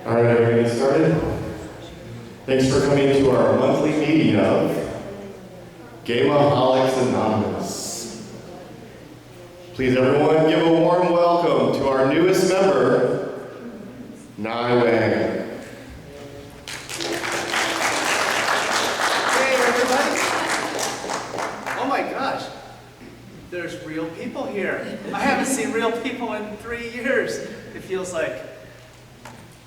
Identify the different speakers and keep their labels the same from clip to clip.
Speaker 1: All right, are we getting started? Thanks for coming to our monthly meeting of Gamaholics Anonymous. Please everyone give a warm welcome to our newest member, Nai Wang.
Speaker 2: Hey everybody! Oh my gosh, there's real people here. I haven't seen real people in 3 years, it feels like.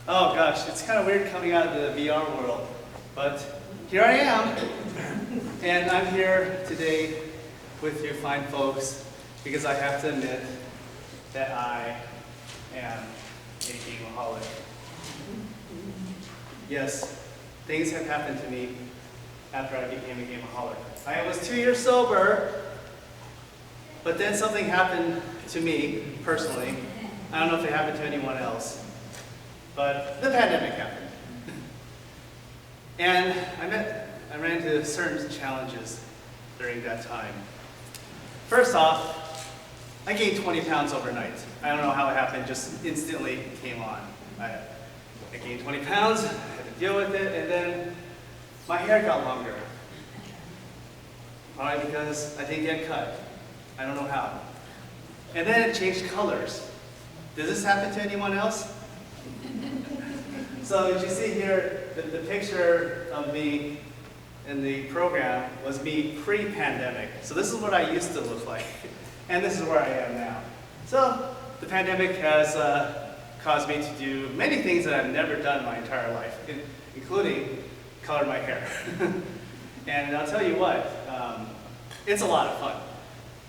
Speaker 2: Oh gosh, it's kind of weird coming out of the VR world, but here I am, and I'm here today with you fine folks because I have to admit that I am a gamaholic. Yes, things have happened to me after I became a gamaholic. I was 2 years sober, but then something happened to me personally. I don't know if it happened to anyone else. But the pandemic happened. And I ran into certain challenges during that time. First off, I gained 20 pounds overnight. I don't know how it happened, just instantly came on. I gained 20 pounds, I had to deal with it, and then my hair got longer. Probably because I didn't get cut. I don't know how. And then it changed colors. Does this happen to anyone else? So as you see here, the picture of me in the program was me pre-pandemic. So this is what I used to look like, and this is where I am now. So the pandemic has caused me to do many things that I've never done my entire life, including color my hair. And I'll tell you what, it's a lot of fun.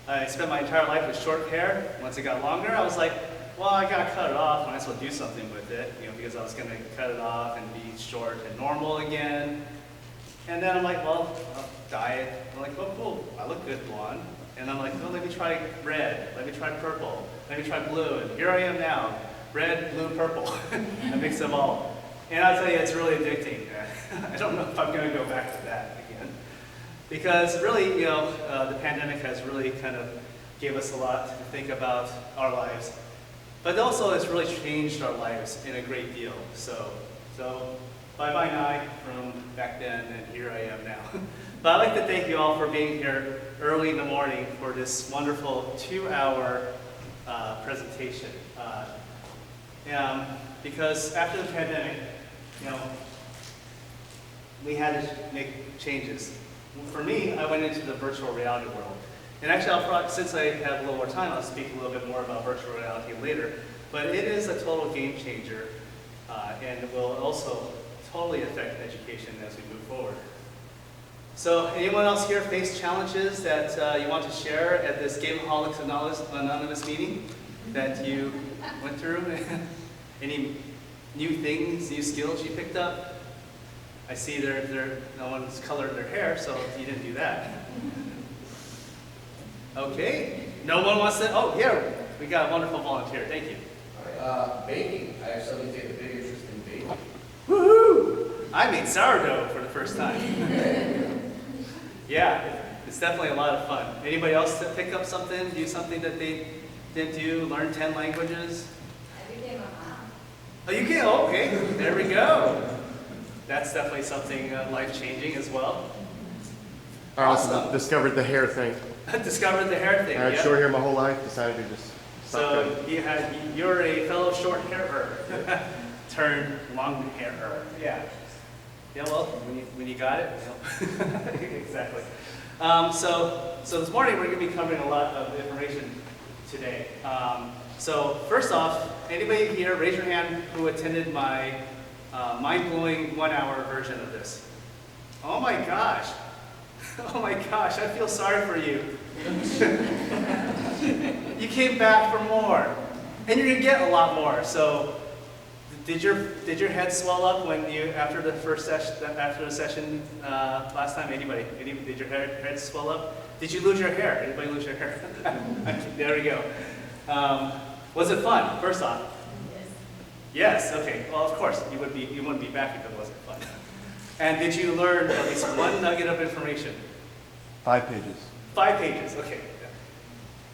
Speaker 2: I spent my entire life with short hair. Once it got longer, I was like, well, I gotta cut it off, might as well do something with it, because I was gonna cut it off and be short and normal again. And then I'm like, well, I'll dye it. I'm like, oh, cool, I look good blonde. And I'm like, oh, let me try red, let me try purple, let me try blue, and here I am now, red, blue, purple. I mix them all. And I'll tell you, it's really addicting. I don't know if I'm gonna go back to that again. Because really, the pandemic has really kind of gave us a lot to think about our lives. But also, it's really changed our lives in a great deal. So bye-bye Nai from back then, and here I am now. But I'd like to thank you all for being here early in the morning for this wonderful 2-hour presentation. Because after the pandemic, we had to make changes. For me, I went into the virtual reality world. And actually, since I have a little more time, I'll speak a little bit more about virtual reality later. But it is a total game changer, and it will also totally affect education as we move forward. So anyone else here face challenges that you want to share at this Gamaholics Anonymous meeting that you went through? Any new things, new skills you picked up? I see no one's colored their hair, so you didn't do that. Okay, no one wants to, oh, here, we got a wonderful volunteer, thank you.
Speaker 3: All right, baking. I actually take a big interest in baking.
Speaker 2: Woohoo! I made sourdough for the first time. Yeah, it's definitely a lot of fun. Anybody else to pick up something, do something that they didn't do, learn 10 languages?
Speaker 4: I became a mom.
Speaker 2: Oh, you can, okay, there we go. That's definitely something life-changing as well.
Speaker 1: I also
Speaker 2: Awesome.
Speaker 1: discovered the hair thing.
Speaker 2: Discovered the hair thing,
Speaker 1: I had
Speaker 2: yeah.
Speaker 1: short hair my whole life, decided to just stop
Speaker 2: So
Speaker 1: cutting.
Speaker 2: you're a fellow short hairer turned long hairer. Yeah. Yeah, well, when you got it, exactly. So this morning we're going to be covering a lot of information today. So first off, anybody here, raise your hand who attended my mind-blowing 1-hour version of this. Oh my gosh. Oh my gosh, I feel sorry for you. You came back for more. And you're gonna get a lot more. So did your head swell up when you after the session last time? Anybody? Did your head swell up? Did you lose your hair? Anybody lose your hair? There we go. Was it fun, first off? Yes, okay. Well, of course, you wouldn't be back if it wasn't fun. And did you learn at least one nugget of information?
Speaker 1: 5 pages.
Speaker 2: 5 pages, okay.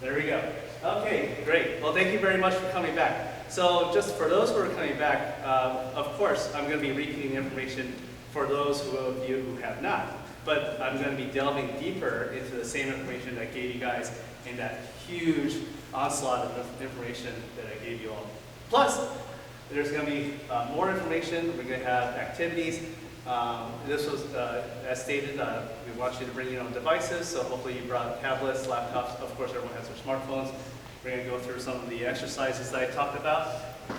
Speaker 2: There we go. Okay, great. Well, thank you very much for coming back. So just for those who are coming back, of course, I'm going to be repeating the information for those of you who have not. But I'm going to be delving deeper into the same information that I gave you guys in that huge onslaught of information that I gave you all. Plus, there's going to be more information. We're going to have activities. This was, as stated, we want you to bring your own devices, so hopefully you brought tablets, laptops. Of course, everyone has their smartphones. We're going to go through some of the exercises that I talked about.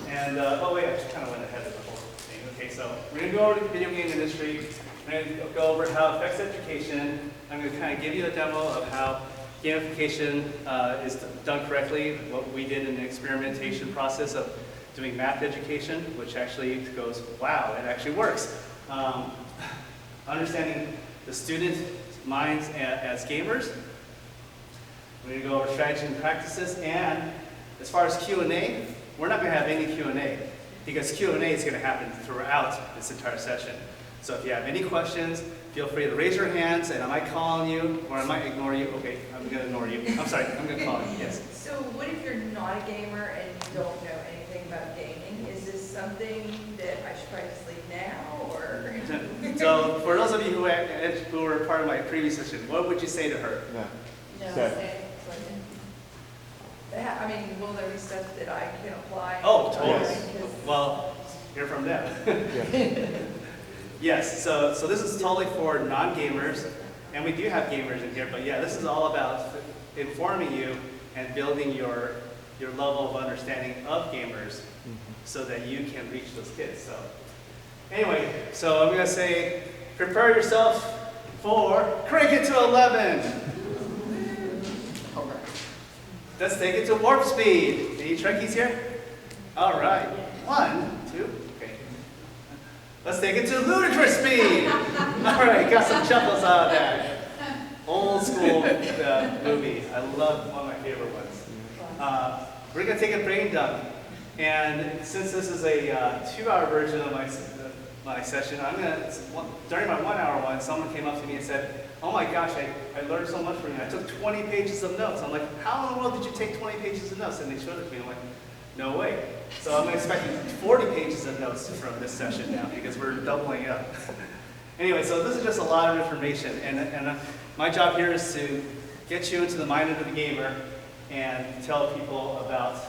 Speaker 2: And, oh wait, I just kind of went ahead of the whole thing. Okay, so we're going to go over to the video game industry. We're going to go over how it affects education. I'm going to kind of give you a demo of how gamification is done correctly, what we did in the experimentation process of doing math education, which actually goes, wow, it actually works. Understanding the student minds as gamers. We're going to go over strategies and practices, and as far as Q&A, we're not going to have any Q&A because Q&A is going to happen throughout this entire session. So if you have any questions, feel free to raise your hands, and I might call on you, or I might ignore you. Okay, I'm going to ignore you. I'm sorry, I'm going to call on you, yes.
Speaker 4: So what if you're not a gamer and you don't know anything about gaming? Is this something that I should probably just leave now, or?
Speaker 2: So for those of you who were part of my previous session, what would you say to her?
Speaker 4: No, I mean, will there be stuff that I can apply?
Speaker 2: Oh, totally.
Speaker 1: Yes.
Speaker 2: Well, hear from them. Yes, so this is totally for non-gamers, and we do have gamers in here, but yeah, this is all about informing you and building your level of understanding of gamers so that you can reach those kids. So anyway, so I'm going to say, prepare yourself for crank it to 11. Let's take it to warp speed. Any Trekkies here? All right. 1, 2, okay. Let's take it to ludicrous speed. All right, got some chuckles out of that. Old school movie. I love one of my favorite ones. We're going to take a brain dump. And since this is a 2-hour version of my session, I'm going to, during my 1-hour one, someone came up to me and said, oh my gosh, I learned so much from you. I took 20 pages of notes. I'm like, how in the world did you take 20 pages of notes? And they showed it to me. I'm like, no way. So I'm expecting 40 pages of notes from this session now because we're doubling up. Anyway, so this is just a lot of information. And my job here is to get you into the mind of the gamer and tell people about,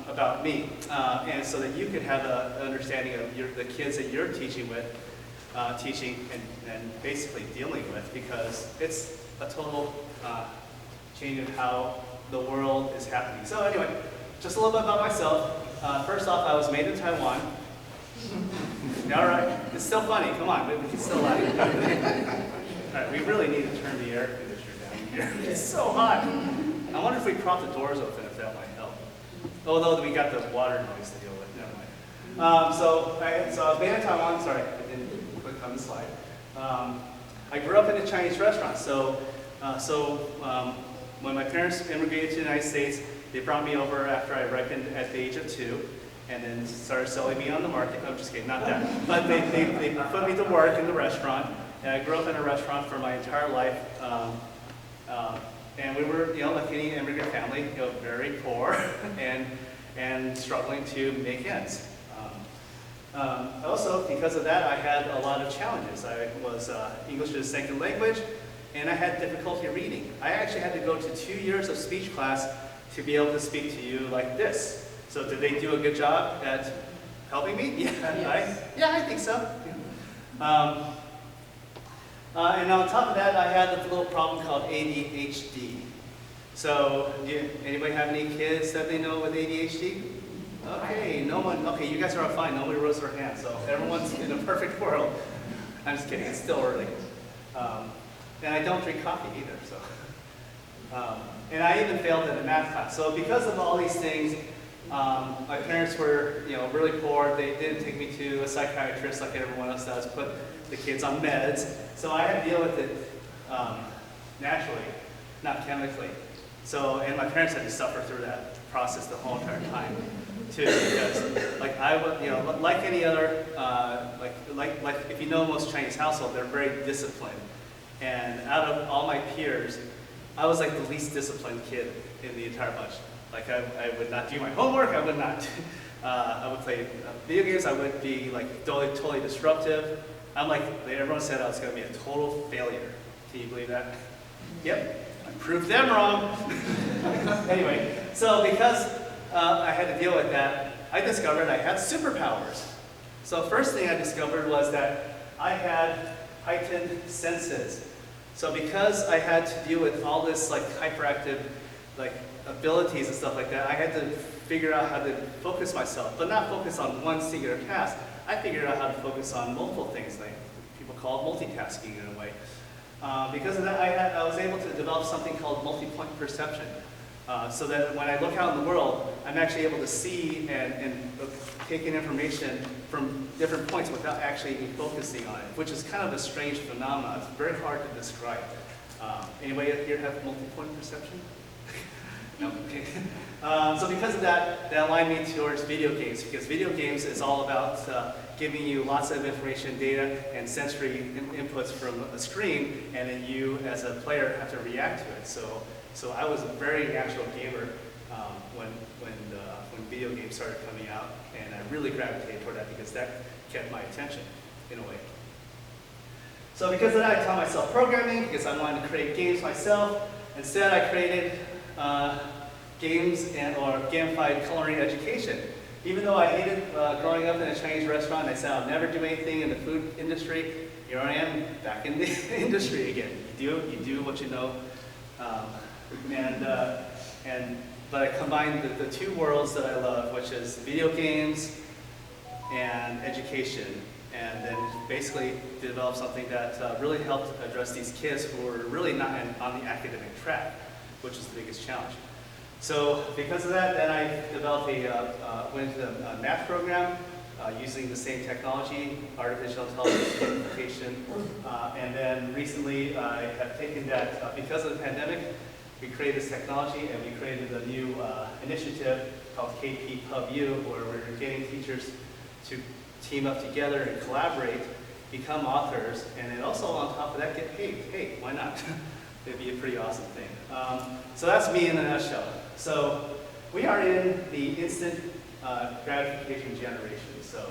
Speaker 2: about me. And so that you could have an understanding of the kids that you're teaching with. Teaching and basically dealing with, because it's a total change of how the world is happening. So anyway, just a little bit about myself. First off, I was made in Taiwan. All right, it's still funny. Come on, we can still laugh. All right, we really need to turn the air conditioner down here. It's so hot. I wonder if we prop the doors open, if that might help. Although we got the water noise to deal with. Never mind. So I was made in Taiwan. Sorry, I didn't click on the slide. I grew up in a Chinese restaurant. So when my parents immigrated to the United States, they brought me over after I ripened at the age of 2, and then started selling me on the market. I'm just kidding, not that. But they put me to work in the restaurant, and I grew up in a restaurant for my entire life. And we were, like any immigrant family, very poor and struggling to make ends. Also, because of that, I had a lot of challenges. I was English as a second language, and I had difficulty reading. I actually had to go to 2 years of speech class to be able to speak to you like this. So did they do a good job at helping me? Yeah, yes. I think so. And on top of that, I had a little problem called ADHD. So, anybody have any kids that they know with ADHD? Okay, no one. Okay, you guys are all fine. Nobody rose their hand, so everyone's in a perfect world. I'm just kidding. It's still early, and I don't drink coffee either. So, and I even failed in a math class. So, because of all these things, my parents were, really poor. They didn't take me to a psychiatrist like everyone else does. Put the kids on meds. So I had to deal with it naturally, not chemically. So, and my parents had to suffer through that process the whole entire time, too, because like I would, like any other, like if you know most Chinese households, they're very disciplined. And out of all my peers, I was like the least disciplined kid in the entire bunch. Like I would not do my homework, I would not, I would play video games, I would be like totally disruptive. I'm like, everyone said I was gonna be a total failure. Can you believe that? Yep, I proved them wrong. Anyway, so because I had to deal with that, I discovered I had superpowers. So first thing I discovered was that I had heightened senses. So because I had to deal with all this like hyperactive like abilities and stuff like that, I had to figure out how to focus myself, but not focus on one singular task. I figured out how to focus on multiple things, like people call it multitasking in a way. Because of that, I was able to develop something called multi-point perception. So that when I look out in the world, I'm actually able to see and take in information from different points without actually focusing on it, which is kind of a strange phenomenon. It's very hard to describe. Anybody here have multi-point perception? No, okay. So because of that, that aligned me towards video games, because video games is all about giving you lots of information, data, and sensory inputs from a screen, and then you, as a player, have to react to it. So I was a very natural gamer when video games started coming out, and I really gravitated toward that because that kept my attention in a way. So because of that, I taught myself programming because I wanted to create games myself. Instead, I created games or gamified culinary education. Even though I hated growing up in a Chinese restaurant, I said I'll never do anything in the food industry. Here I am, back in the industry again. You do what you know. But I combined the two worlds that I love, which is video games and education, and then basically developed something that really helped address these kids who were really not on the academic track, which is the biggest challenge. So because of that, then I developed went to a math program using the same technology, artificial intelligence, gamification, and then recently I have taken that, because of the pandemic, we created this technology and we created a new initiative called KP PubU, where we're getting teachers to team up together and collaborate, become authors, and then also on top of that get paid. Hey, why not? It'd be a pretty awesome thing. So that's me in a nutshell. So we are in the instant gratification generation. So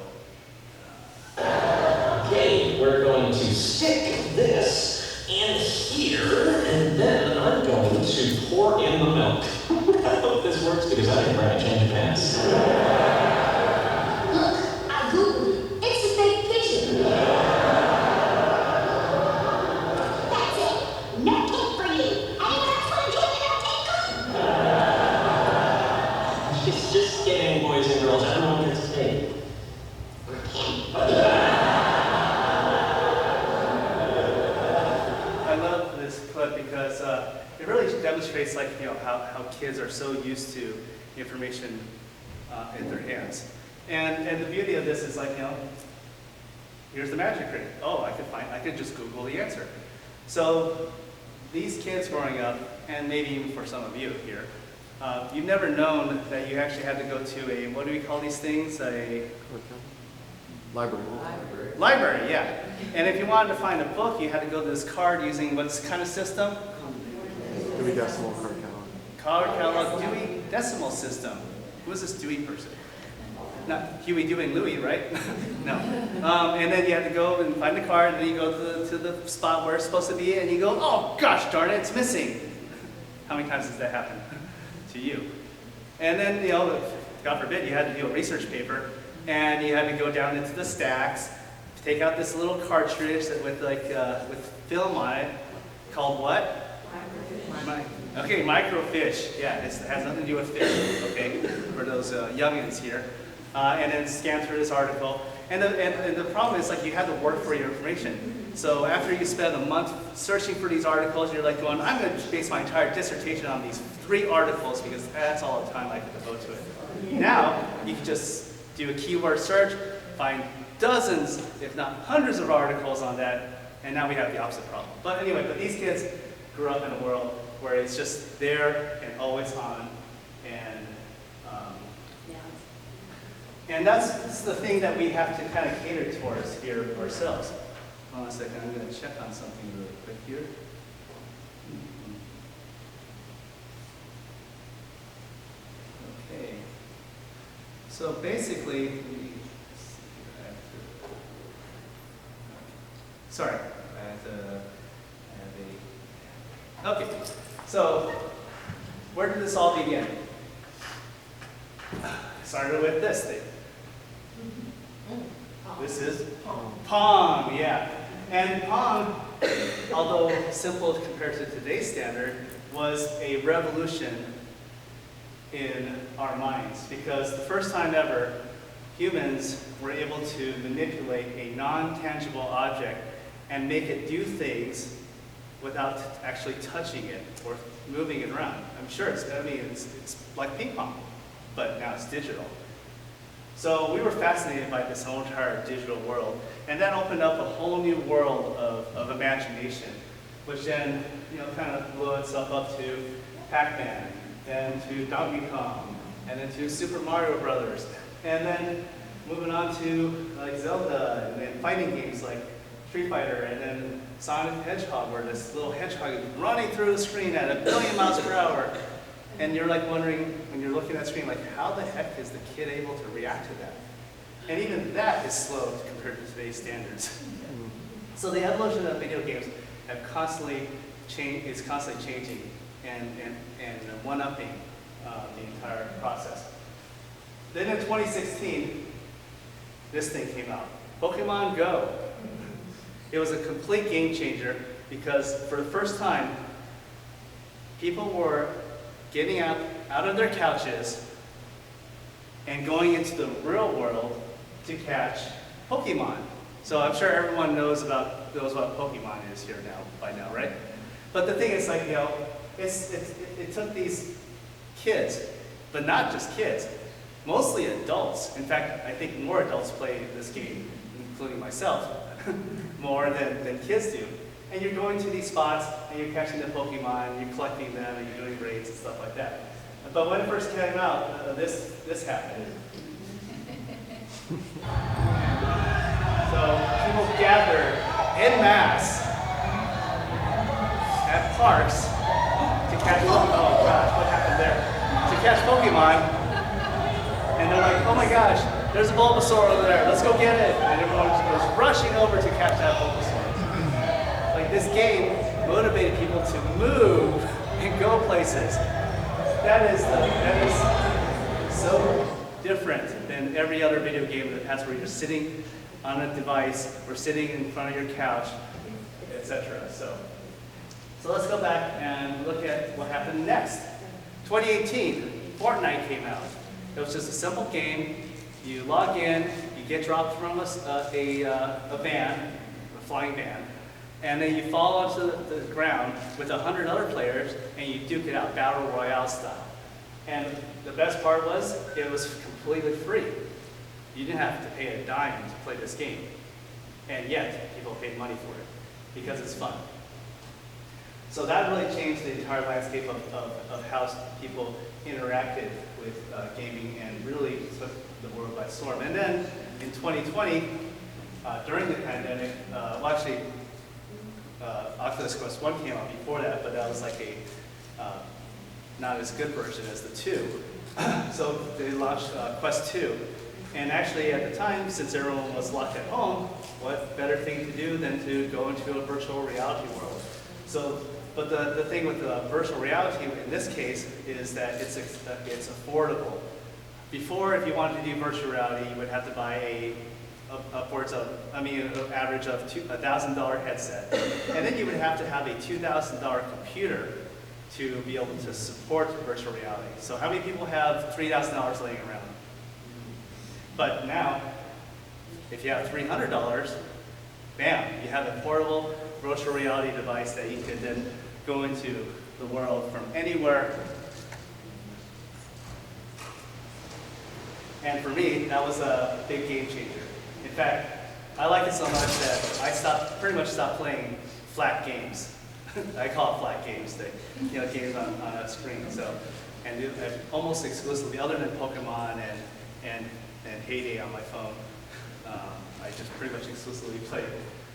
Speaker 5: okay, we're going to stick this in here, and then I'm going to pour in the milk. I hope this works because I didn't bring a change of pants.
Speaker 6: Look, I Googled it. It's a fake pigeon. That's it. No cake for you. Anyone else want to join in our cake?
Speaker 5: It's just kidding, boys and girls. Everyone gets a cake.
Speaker 2: I love this clip because it really demonstrates, like, you know, how kids are so used to information in their hands. And the beauty of this is, like, you know, here's the magic ring. Oh, I could just Google the answer. So these kids growing up, and maybe even for some of you here, you've never known that you actually had to go to a, what do we call these things? A
Speaker 1: Library.
Speaker 2: library, yeah. And if you wanted to find a book, you had to go to this card using what's kind of system?
Speaker 1: Dewey Decimal Card Catalog.
Speaker 2: Card catalog Dewey Decimal System. Who is this Dewey person? Not Huey, Dewey, and Louie, right? No. And then you had to go and find the card, and then you go to the spot where it's supposed to be, and you go, oh gosh darn it, it's missing. How many times does that happen to you? And then, you know, God forbid, you had to do a research paper, and you had to go down into the stacks, take out this little cartridge that with film on it, called what? Okay, microfiche. Yeah, it has nothing to do with fish. Okay, for those youngins here, and then scan through this article. And the problem is, like, you had to work for your information. So after you spend a month searching for these articles, you're like going, I'm going to base my entire dissertation on these 3 articles because that's all the time I can devote to it. Now you can just do a keyword search, find dozens, if not hundreds of articles on that, and now we have the opposite problem. But anyway, these kids grew up in a world where it's just there and always on, and that's the thing that we have to kind of cater towards here ourselves. Hold on a second, I'm going to check on something really quick here. So basically, sorry, okay, so where did this all begin? Started with this thing. This is Pong, yeah. And Pong, although simple compared to today's standard, was a revolution in our minds, because the first time ever, humans were able to manipulate a non-tangible object and make it do things without actually touching it or moving it around. I'm sure it's like ping pong, but now it's digital. So we were fascinated by this whole entire digital world, and that opened up a whole new world of imagination, which then, kind of blew itself up to Pac-Man, then to Donkey Kong, and then to Super Mario Brothers, and then moving on to like Zelda, and then fighting games like Street Fighter, and then Sonic the Hedgehog, where this little hedgehog is running through the screen at 1 billion miles per hour. And you're like wondering, when you're looking at the screen, like how the heck is the kid able to react to that? And even that is slow compared to today's standards. So the evolution of video games have constantly changing and one-upping the entire process. Then in 2016, this thing came out, Pokemon Go. It was a complete game changer because for the first time, people were getting out of their couches and going into the real world to catch Pokemon. So I'm sure everyone knows what Pokemon is here by now, right? But the thing is, like, it took these kids, but not just kids, mostly adults. In fact, I think more adults play this game, including myself, more than kids do. And you're going to these spots, and you're catching the Pokemon, you're collecting them, and you're doing raids and stuff like that. But when it first came out, this happened. So people gathered en masse at parks to catch, oh gosh, what happened there? To catch Pokemon, and they're like, oh my gosh, there's a Bulbasaur over there, let's go get it. And everyone was rushing over to catch that Bulbasaur. Like, this game motivated people to move and go places. That is so different than every other video game in the past where you're sitting on a device or sitting in front of your couch, etc. So let's go back and look at what happened next. 2018, Fortnite came out. It was just a simple game. You log in, you get dropped from a van, a flying van, and then you fall onto the ground with 100 other players, and you duke it out, battle royale style. And the best part was, it was completely free. You didn't have to pay a dime to play this game. And yet, people paid money for it, because it's fun. So that really changed the entire landscape of how people interacted with gaming and really took the world by storm. And then, in 2020, during the pandemic, Oculus Quest 1 came out before that, but that was like a not as good version as the 2. So they launched Quest 2. And actually at the time, since everyone was locked at home, what better thing to do than to go into a virtual reality world? So, but the thing with the virtual reality in this case is that it's affordable. Before, if you wanted to do virtual reality, you would have to buy an average of $1,000 headset. And then you would have to have a $2,000 computer to be able to support virtual reality. So how many people have $3,000 laying around? But now, if you have $300, bam, you have a portable virtual reality device that you could then go into the world from anywhere. And for me, that was a big game changer. In fact, I like it so much that I pretty much stopped playing flat games. I call it flat games, games on a screen. So, and almost exclusively, other than Pokemon and Heyday on my phone, I just pretty much exclusively play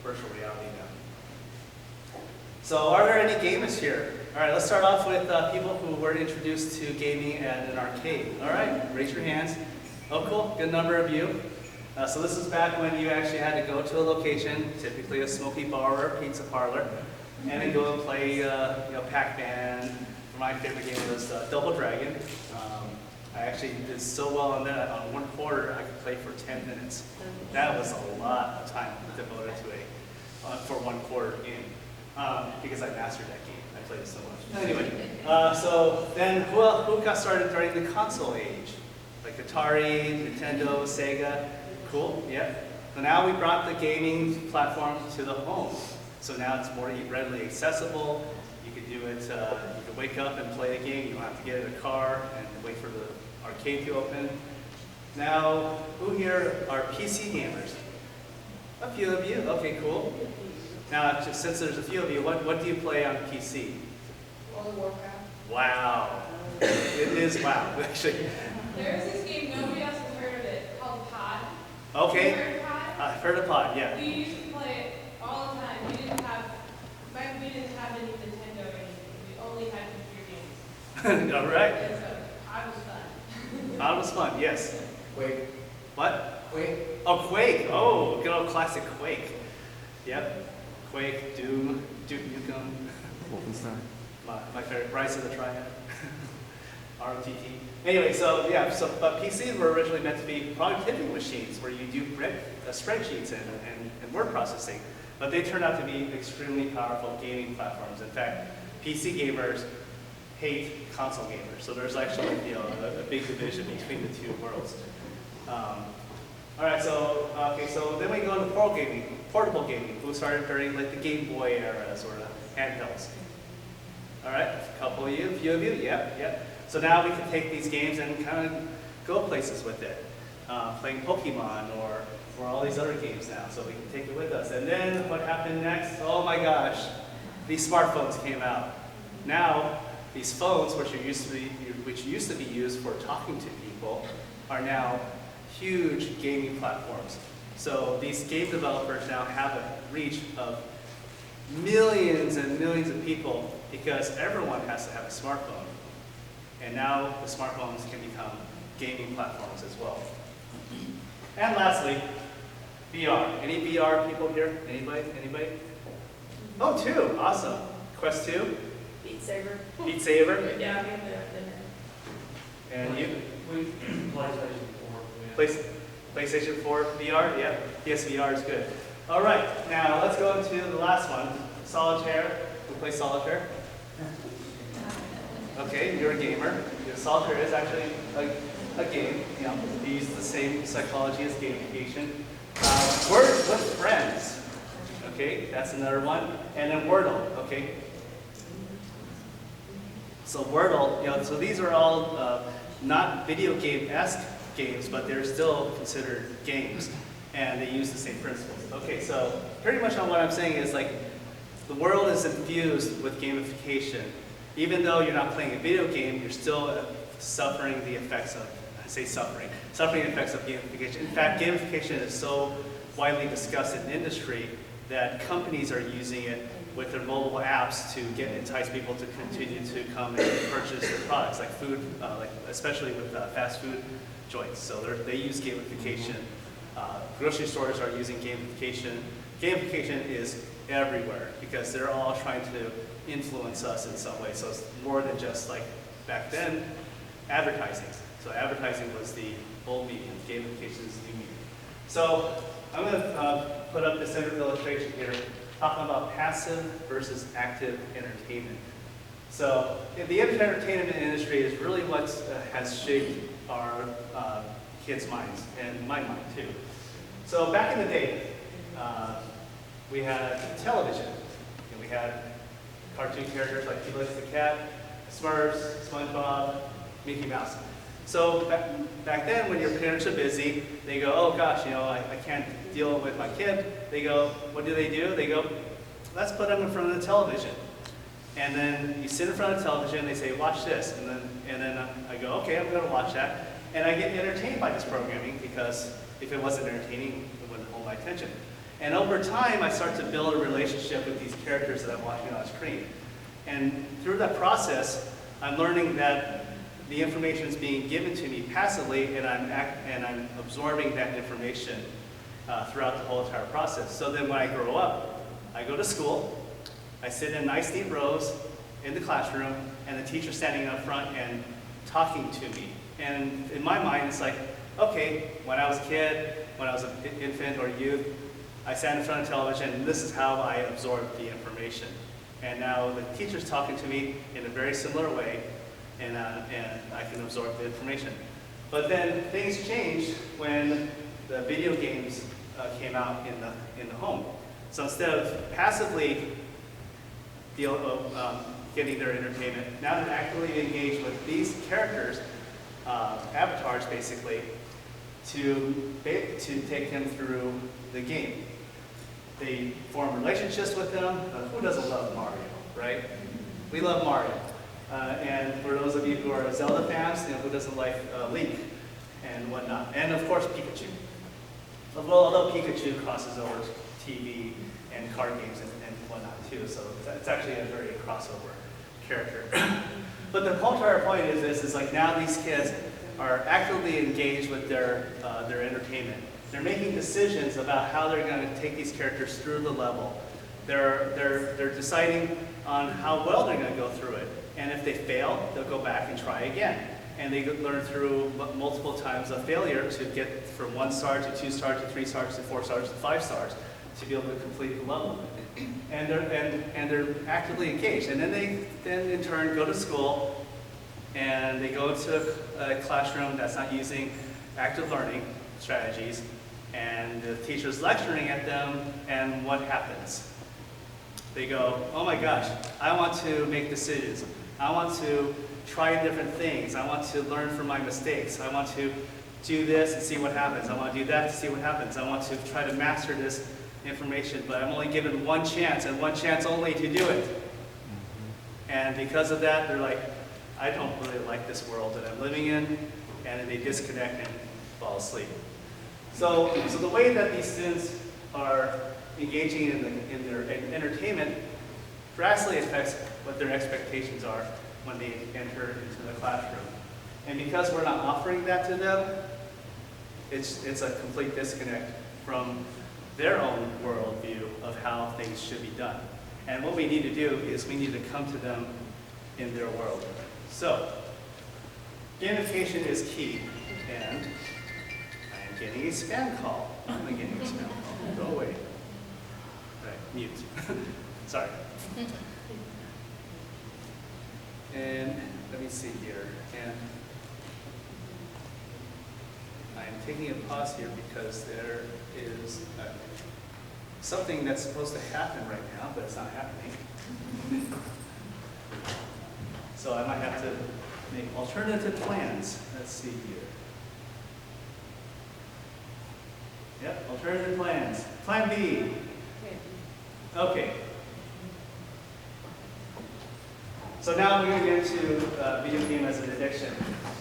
Speaker 2: virtual reality now. So, are there any gamers here? All right, let's start off with people who were introduced to gaming at an arcade. All right, raise your hands. Oh, cool. Good number of you. So this is back when you actually had to go to a location, typically a smoky bar or a pizza parlor, and then go and play, Pac-Man. My favorite game was Double Dragon. I actually did so well on that. On 1/4, I could play for 10 minutes. That was a lot of time devoted to for 1/4 game because I mastered that game. I played it so much. Anyway, so then who got started during the console age? Like Atari, Nintendo, Sega. Cool, yeah. So now we brought the gaming platform to the home. So now it's more readily accessible. You could do it, you could wake up and play a game. You don't have to get in a car and wait for the arcade to open. Now, who here are PC gamers? A few of you, okay, cool. Now, just since there's a few of you, what do you play on PC?
Speaker 4: World of Warcraft.
Speaker 2: Wow, it is wow, actually.
Speaker 7: There's this game, nobody else has heard of it, called Pod.
Speaker 2: Okay,
Speaker 7: Have you heard of Pod?
Speaker 2: I've heard of Pod, yeah.
Speaker 7: We used to play it all the time. We didn't have any Nintendo or anything. We only had computer games.
Speaker 2: All right,
Speaker 7: And so Pod was fun.
Speaker 2: Pod was fun, yes.
Speaker 3: Wait,
Speaker 2: What?
Speaker 3: wait.
Speaker 2: Oh, Quake, oh, good old classic Quake. Yep, Quake, Doom, Duke Nukem.
Speaker 1: Wolfenstein.
Speaker 2: My favorite, Rise of the Triad. ROTT. Anyway, so yeah, but PCs were originally meant to be productivity machines where you do spreadsheets and word processing, but they turned out to be extremely powerful gaming platforms. In fact, PC gamers hate console gamers, so there's actually a big division between the two worlds. All right, so so then we go into portable gaming. Who started during like the Game Boy eras or the handhelds? All right, a couple of you, a few of you, yep. So now we can take these games and kind of go places with it, playing Pokemon or all these other games now, so we can take it with us. And then what happened next? Oh my gosh, these smartphones came out. Now, these phones, which used to be used for talking to people, are now huge gaming platforms. So these game developers now have a reach of millions and millions of people because everyone has to have a smartphone. And now the smartphones can become gaming platforms as well. And lastly, VR. Any VR people here? Anybody? Oh, 2, awesome. Quest 2,
Speaker 4: Beat Saber.
Speaker 2: Beat Saber,
Speaker 4: Yeah.
Speaker 2: and you?
Speaker 8: PlayStation 4.
Speaker 2: PlayStation 4 VR, yeah. Yes, VR is good. All right, now let's go into the last one, Solitaire. We play Solitaire? Okay, you're a gamer. Yeah, Solitaire is actually a game. You know, it uses the same psychology as gamification. Words with friends. Okay, that's another one. And then Wordle. Okay. So Wordle, so these are all not video game-esque games, but they're still considered games, and they use the same principles. Okay, so pretty much on what I'm saying is like the world is infused with gamification. Even though you're not playing a video game, you're still suffering the effects of, suffering the effects of gamification. In fact, gamification is so widely discussed in the industry that companies are using it with their mobile apps to entice people to continue to come and purchase their products, like food, especially with fast food joints. So they use gamification. Grocery stores are using gamification. Gamification is everywhere because they're all trying to influence us in some way. So it's more than just like back then, advertising. So advertising was the old medium, gamification is the new medium. So I'm going to put up this illustration here, talking about passive versus active entertainment. So the entertainment industry is really what has shaped our kids' minds, and my mind too. So back in the day, we had television, and we had cartoon characters like Felix the Cat, Smurfs, SpongeBob, Mickey Mouse. So back then, when your parents are busy, they go, oh gosh, I can't deal with my kid. They go, what do? They go, let's put them in front of the television. And then you sit in front of the television, they say, watch this. And then I go, okay, I'm gonna watch that. And I get entertained by this programming because if it wasn't entertaining, it wouldn't hold my attention. And over time, I start to build a relationship with these characters that I'm watching on screen. And through that process, I'm learning that the information is being given to me passively, and I'm absorbing that information throughout the whole entire process. So then when I grow up, I go to school, I sit in nice neat rows in the classroom, and the teacher's standing up front and talking to me. And in my mind, it's like, okay, when I was a kid, when I was an infant or youth, I sat in front of television, and this is how I absorbed the information. And now the teacher's talking to me in a very similar way, and I can absorb the information. But then things changed when the video games came out in the home. So instead of passively getting their entertainment, now they're actively engaged with these characters, avatars basically, to take them through the game. They form relationships with them. Who doesn't love Mario, right? We love Mario. And for those of you who are Zelda fans, who doesn't like Link and whatnot. And of course, Pikachu. Well, although Pikachu crosses over TV and card games and whatnot too, so it's actually a very crossover character. But the whole entire point is this, is like now these kids are actively engaged with their entertainment. They're making decisions about how they're going to take these characters through the level. They're deciding on how well they're going to go through it. And if they fail, they'll go back and try again. And they learn through multiple times of failure to get from 1 star to 2 stars to 3 stars to 4 stars to 5 stars to be able to complete the level. And they're actively engaged. And then they in turn go to school and they go to a classroom that's not using active learning strategies, and the teacher's lecturing at them, and what happens? They go, oh my gosh, I want to make decisions. I want to try different things. I want to learn from my mistakes. I want to do this and see what happens. I want to do that to see what happens. I want to try to master this information, but I'm only given one chance, and one chance only to do it. And because of that, they're like, I don't really like this world that I'm living in, and they disconnect and fall asleep. So the way that these students are engaging in their entertainment drastically affects what their expectations are when they enter into the classroom. And because we're not offering that to them, it's a complete disconnect from their own worldview of how things should be done. And what we need to do is we need to come to them in their world. So, gamification is key, and I am getting a spam call. I'm getting a spam call. Go away. Right, mute. Sorry. And let me see here. And I'm taking a pause here because there is something that's supposed to happen right now, but it's not happening. So I might have to make alternative plans. Let's see here. Yep, alternative plans. Plan B. Okay. So now we're going to get into video game as an addiction.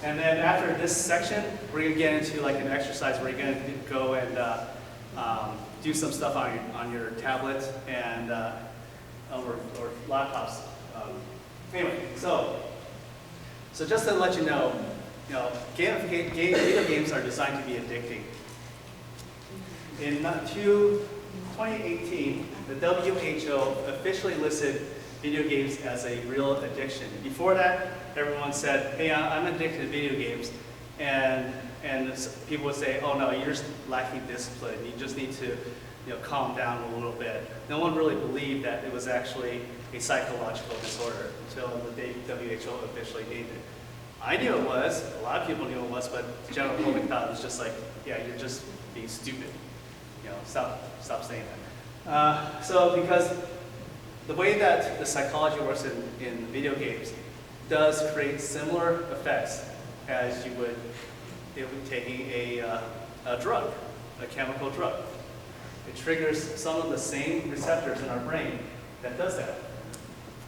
Speaker 2: And then after this section, we're going to get into like an exercise where you're going to go and do some stuff on your tablet and or laptops. Anyway, so just to let you know, video games are designed to be addicting. In 2018, the WHO officially listed video games as a real addiction. Before that, everyone said, hey, I'm addicted to video games. And people would say, oh no, you're just lacking discipline. You just need to calm down a little bit. No one really believed that it was actually a psychological disorder until the WHO officially named it. I knew it was, a lot of people knew it was, but the general public thought it was just like, yeah, you're just being stupid. Stop saying that. So because the way that the psychology works in video games does create similar effects as you would taking a drug, a chemical drug. It triggers some of the same receptors in our brain that does that.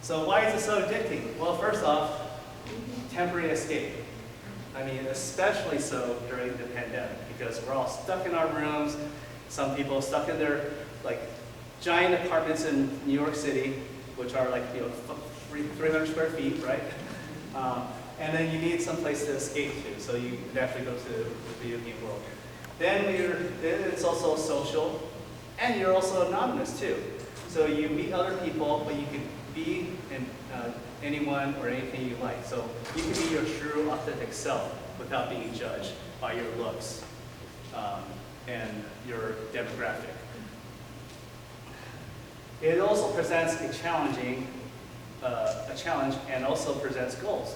Speaker 2: So why is it so addicting? Well, first off, temporary escape. I mean, especially so during the pandemic, because we're all stuck in our rooms. Some people stuck in their giant apartments in New York City, which are 300 square feet, right? and then you need some place to escape to, so you definitely go to the video game world. Then it's also social, and you're also anonymous too. So you meet other people, but you can be anyone or anything you like. So you can be your true, authentic self without being judged by your looks and your demographic. It also presents a challenge and also presents goals.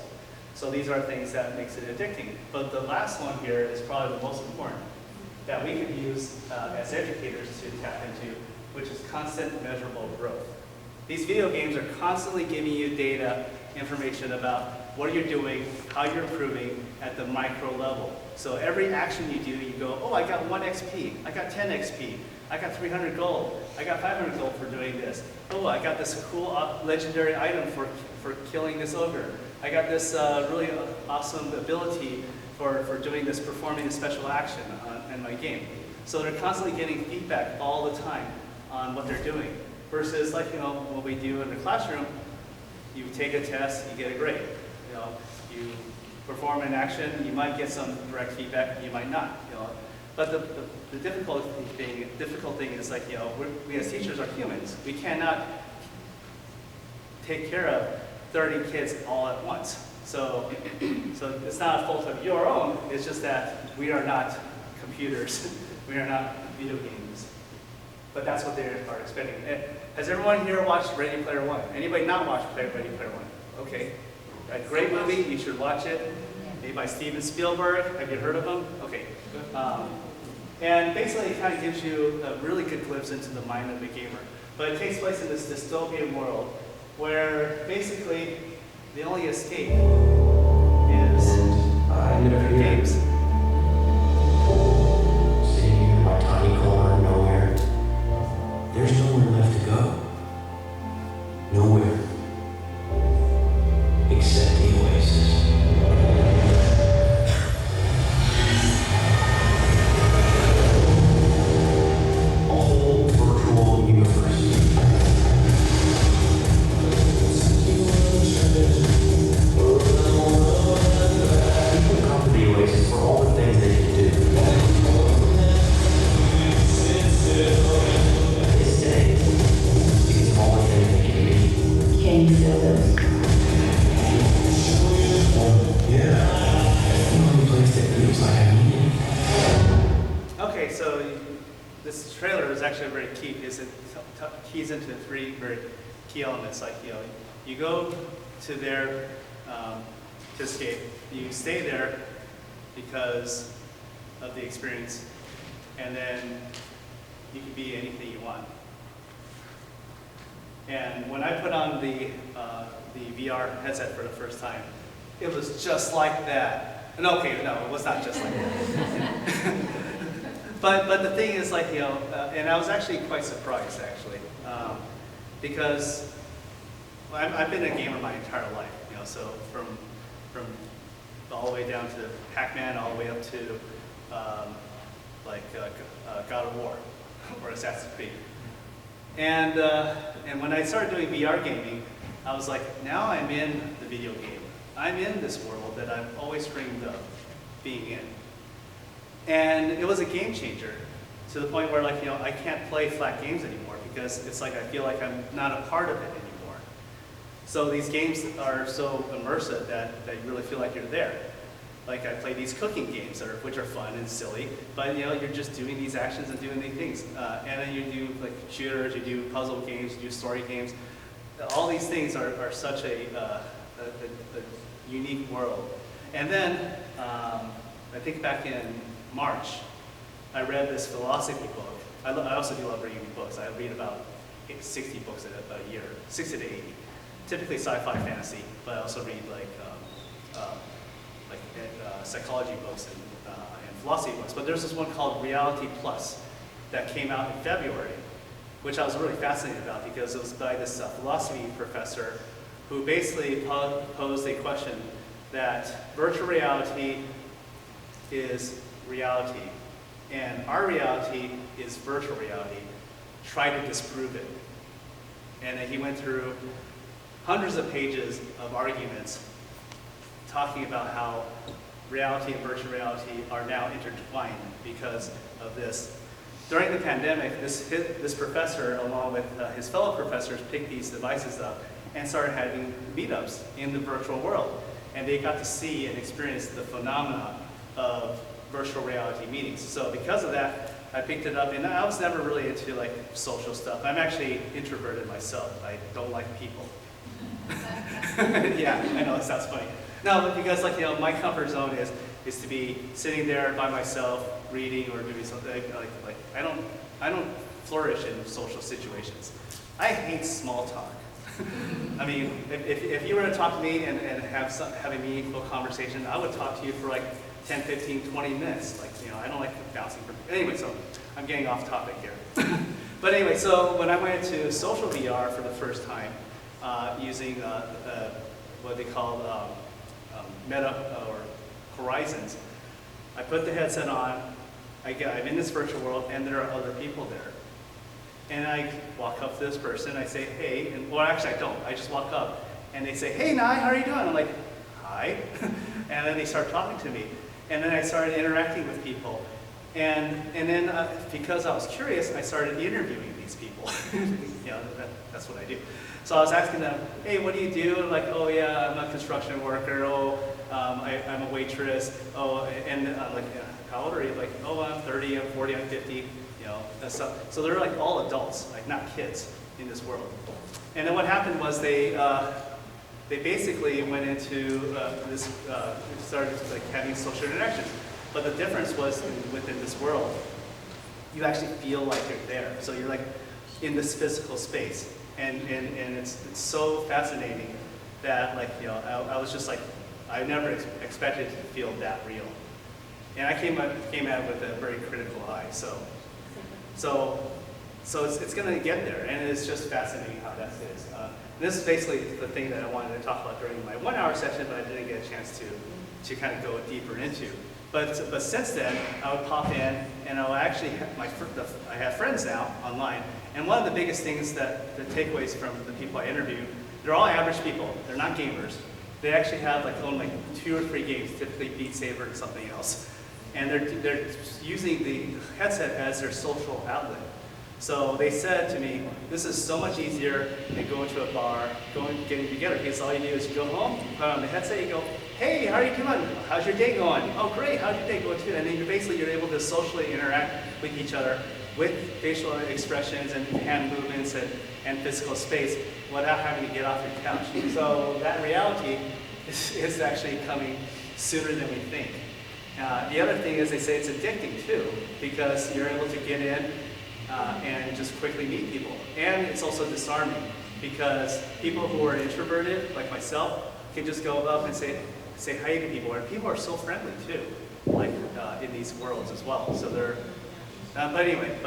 Speaker 2: So these are things that makes it addicting. But the last one here is probably the most important that we could use as educators to tap into, which is constant measurable growth. These video games are constantly giving you data, information about what you're doing, how you're improving at the micro level. So every action you do, you go, oh, I got 1 XP, I got 10 XP, I got 300 gold, I got 500 gold for doing this. Oh, I got this cool legendary item for killing this ogre. I got this really awesome ability for doing this, performing a special action in my game. So they're constantly getting feedback all the time on what they're doing. Versus like, what we do in the classroom, you take a test, you get a grade. You perform an action, you might get some direct feedback, you might not. But the difficult thing is like, we as teachers are humans. We cannot take care of 30 kids all at once. So it's not a fault of your own, it's just that we are not computers. We are not video games. But that's what they are expecting. Has everyone here watched Ready Player One? Anybody not watched Ready Player One? Okay. A great movie, you should watch it. Made by Steven Spielberg. Have you heard of him? Okay. And basically it kind of gives you a really good glimpse into the mind of a gamer. But it takes place in this dystopian world where basically the only escape is games.
Speaker 8: Sitting here in my tiny corner of nowhere, there's nowhere left to go. Nowhere. Except the oasis. A whole virtual universe. People come to the oasis for all the things they can do. They stay because of all the things they can be.
Speaker 6: Can you feel those?
Speaker 8: Yeah. The only place that feels like I need it.
Speaker 2: Okay, so this trailer is actually very key because it keys into 3 very key elements. Like, you go to there to escape. You stay there because of the experience, and then you can be anything you want. And when I put on the VR headset for the first time, it was just like that. And okay, no, it was not just like that. But the thing is, like, and I was actually quite surprised, actually, because I've been a gamer my entire life, so from all the way down to Pac-Man, all the way up to God of War or Assassin's Creed. And when I started doing VR gaming, I was like, now I'm in the video game. I'm in this world that I've always dreamed of being in. And it was a game changer to the point where, like, I can't play flat games anymore because it's like I feel like I'm not a part of it anymore. So these games are so immersive that you really feel like you're there. Like, I play these cooking games which are fun and silly, but you're just doing these actions and doing these things. And then you do like shooters, you do puzzle games, you do story games. All these things are such a unique world. And then I think back in March, I read this philosophy book. I also do love reading books. I read about 60 books a year, 60 to 80. Typically sci-fi, fantasy, but I also read psychology books and philosophy books. But there's this one called Reality Plus that came out in February, which I was really fascinated about because it was by this philosophy professor who basically posed a question that virtual reality is reality, and our reality is virtual reality. Try to disprove it. And then he went through hundreds of pages of arguments talking about how reality and virtual reality are now intertwined because of this. During the pandemic, this professor, along with his fellow professors, picked these devices up and started having meetups in the virtual world. And they got to see and experience the phenomena of virtual reality meetings. So because of that, I picked it up, and I was never really into like social stuff. I'm actually introverted myself. I don't like people. Yeah, I know, it sounds funny. No, but because like, you know, my comfort zone is to be sitting there by myself, reading or doing something. Like I don't flourish in social situations. I hate small talk. I mean, if you were to talk to me and have a meaningful conversation, I would talk to you for like 10, 15, 20 minutes. Like, you know, I don't like bouncing. Anyway, so I'm getting off topic here. But anyway, so when I went to social VR for the first time, using what they call Meta or Horizons, I put the headset on, I'm in this virtual world, and there are other people there. And I walk up to this person, I say, hey, and well, actually I don't. I just walk up, and they say, hey, Nye, how are you doing? I'm like, hi. And then they start talking to me. And then I started interacting with people. And then because I was curious, I started interviewing these people. You know, that's what I do. So I was asking them, hey, what do you do? Like, oh yeah, I'm a construction worker. Oh, I'm a waitress. Oh, and I'm like, how old are you? Like, oh, I'm 30, I'm 40, I'm 50. You know, so they're like all adults, like not kids in this world. And then what happened was they basically went into started like having social interactions. But the difference was within this world, you actually feel like you're there. So you're like in this physical space. And it's so fascinating that, like, you know, I was just like, I never expected to feel that real. And I came at it with a very critical eye. So it's going to get there, and it's just fascinating how that is. This is basically the thing that I wanted to talk about during my 1 hour session, but I didn't get a chance to kind of go deeper into. But since then, I would pop in, and I would actually have I have friends now online. And one of the biggest things that the takeaways from the people I interviewed, they're all average people. They're not gamers. They actually have own 2 or 3 games, typically Beat Saber and something else. And they're using the headset as their social outlet. So they said to me, this is so much easier than going to a bar, getting together, because all you do is you go home, you put on the headset, you go, hey, how are you doing? How's your day going? Oh, great, how's your day going too? And then you're able to socially interact with each other with facial expressions and hand movements and physical space without having to get off your couch. So that reality is actually coming sooner than we think. The other thing is they say it's addicting too, because you're able to get in and just quickly meet people. And it's also disarming, because people who are introverted, like myself, can just go up and say hi to people. And people are so friendly too, like in these worlds as well. So they're, but anyway,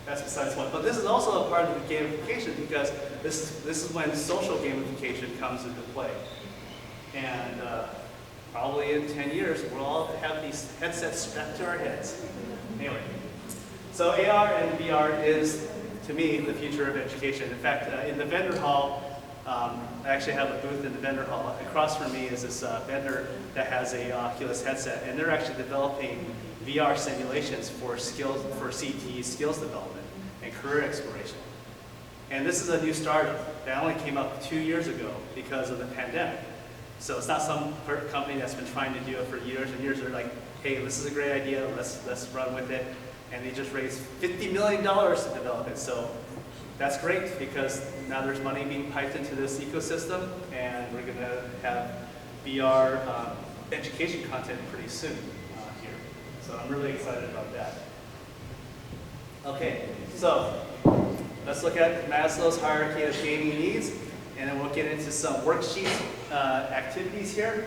Speaker 2: that's besides the point. But this is also a part of the gamification, because this is when social gamification comes into play. And probably in 10 years, we'll all have these headsets strapped to our heads. Anyway, so AR and VR is, to me, the future of education. In fact, in the vendor hall, I actually have a booth in the vendor hall. Across from me is this vendor that has a Oculus headset, and they're actually developing VR simulations for CTE skills development and career exploration. And this is a new startup that only came up 2 years ago because of the pandemic. So it's not some company that's been trying to do it for years and years. They're like, hey, this is a great idea, let's run with it. And they just raised $50 million to develop it. So that's great, because now there's money being piped into this ecosystem, and we're going to have VR education content pretty soon here. So I'm really excited about that. Okay, so let's look at Maslow's hierarchy of gaming needs, and then we'll get into some worksheet activities here.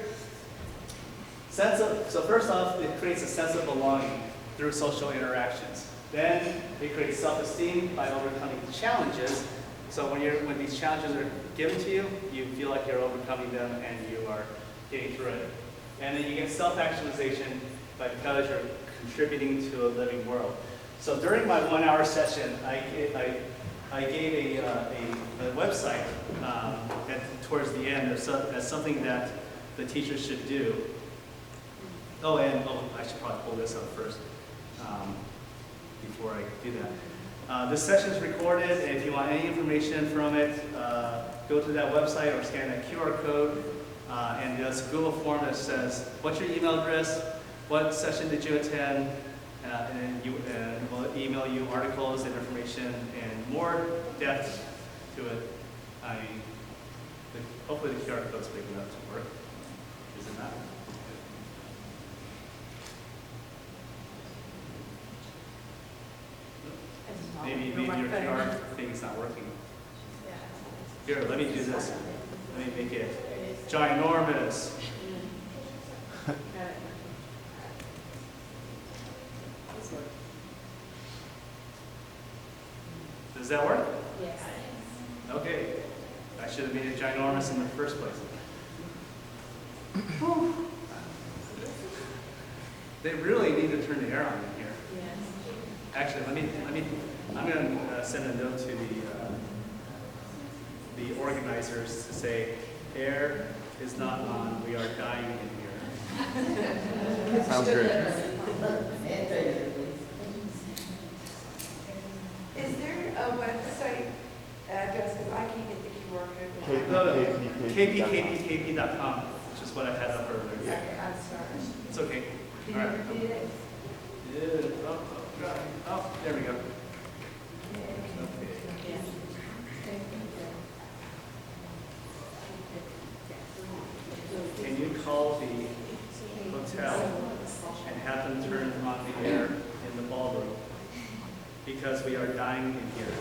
Speaker 2: So first off, it creates a sense of belonging through social interactions. Then it creates self-esteem by overcoming challenges. So when these challenges are given to you, you feel like you're overcoming them and you are getting through it. And then you get self-actualization because you're contributing to a living world. So during my 1 hour session, I gave a website towards the end as something that the teachers should do. Oh, and I should probably pull this up first before I do that. This session is recorded, and if you want any information from it, go to that website or scan that QR code, and there's a Google form that says, what's your email address, what session did you attend, and we'll email you articles and information and more depth to it. Hopefully the QR code's big enough to work. Is it not? Maybe your QR thing is not working. Here, let me do this. Let me make it ginormous. Does that work?
Speaker 7: Yes.
Speaker 2: Okay. I should have made it ginormous in the first place. They really need to turn the air on in here.
Speaker 7: Yes.
Speaker 2: Actually, I'm going to send a note to the organizers to say, air is not on, we are dying in here.
Speaker 1: Sounds great.
Speaker 4: Is there a website address, because I can't get the QR code.
Speaker 2: Go to kpkpkp.com, which is what I had up earlier.
Speaker 4: Okay, I'm sorry.
Speaker 2: It's okay.
Speaker 4: Did
Speaker 2: All right.
Speaker 4: you do it?
Speaker 2: Oh, there we go. Okay. Can you call the hotel and have them turn on the air in the ballroom? Because we are dying in here.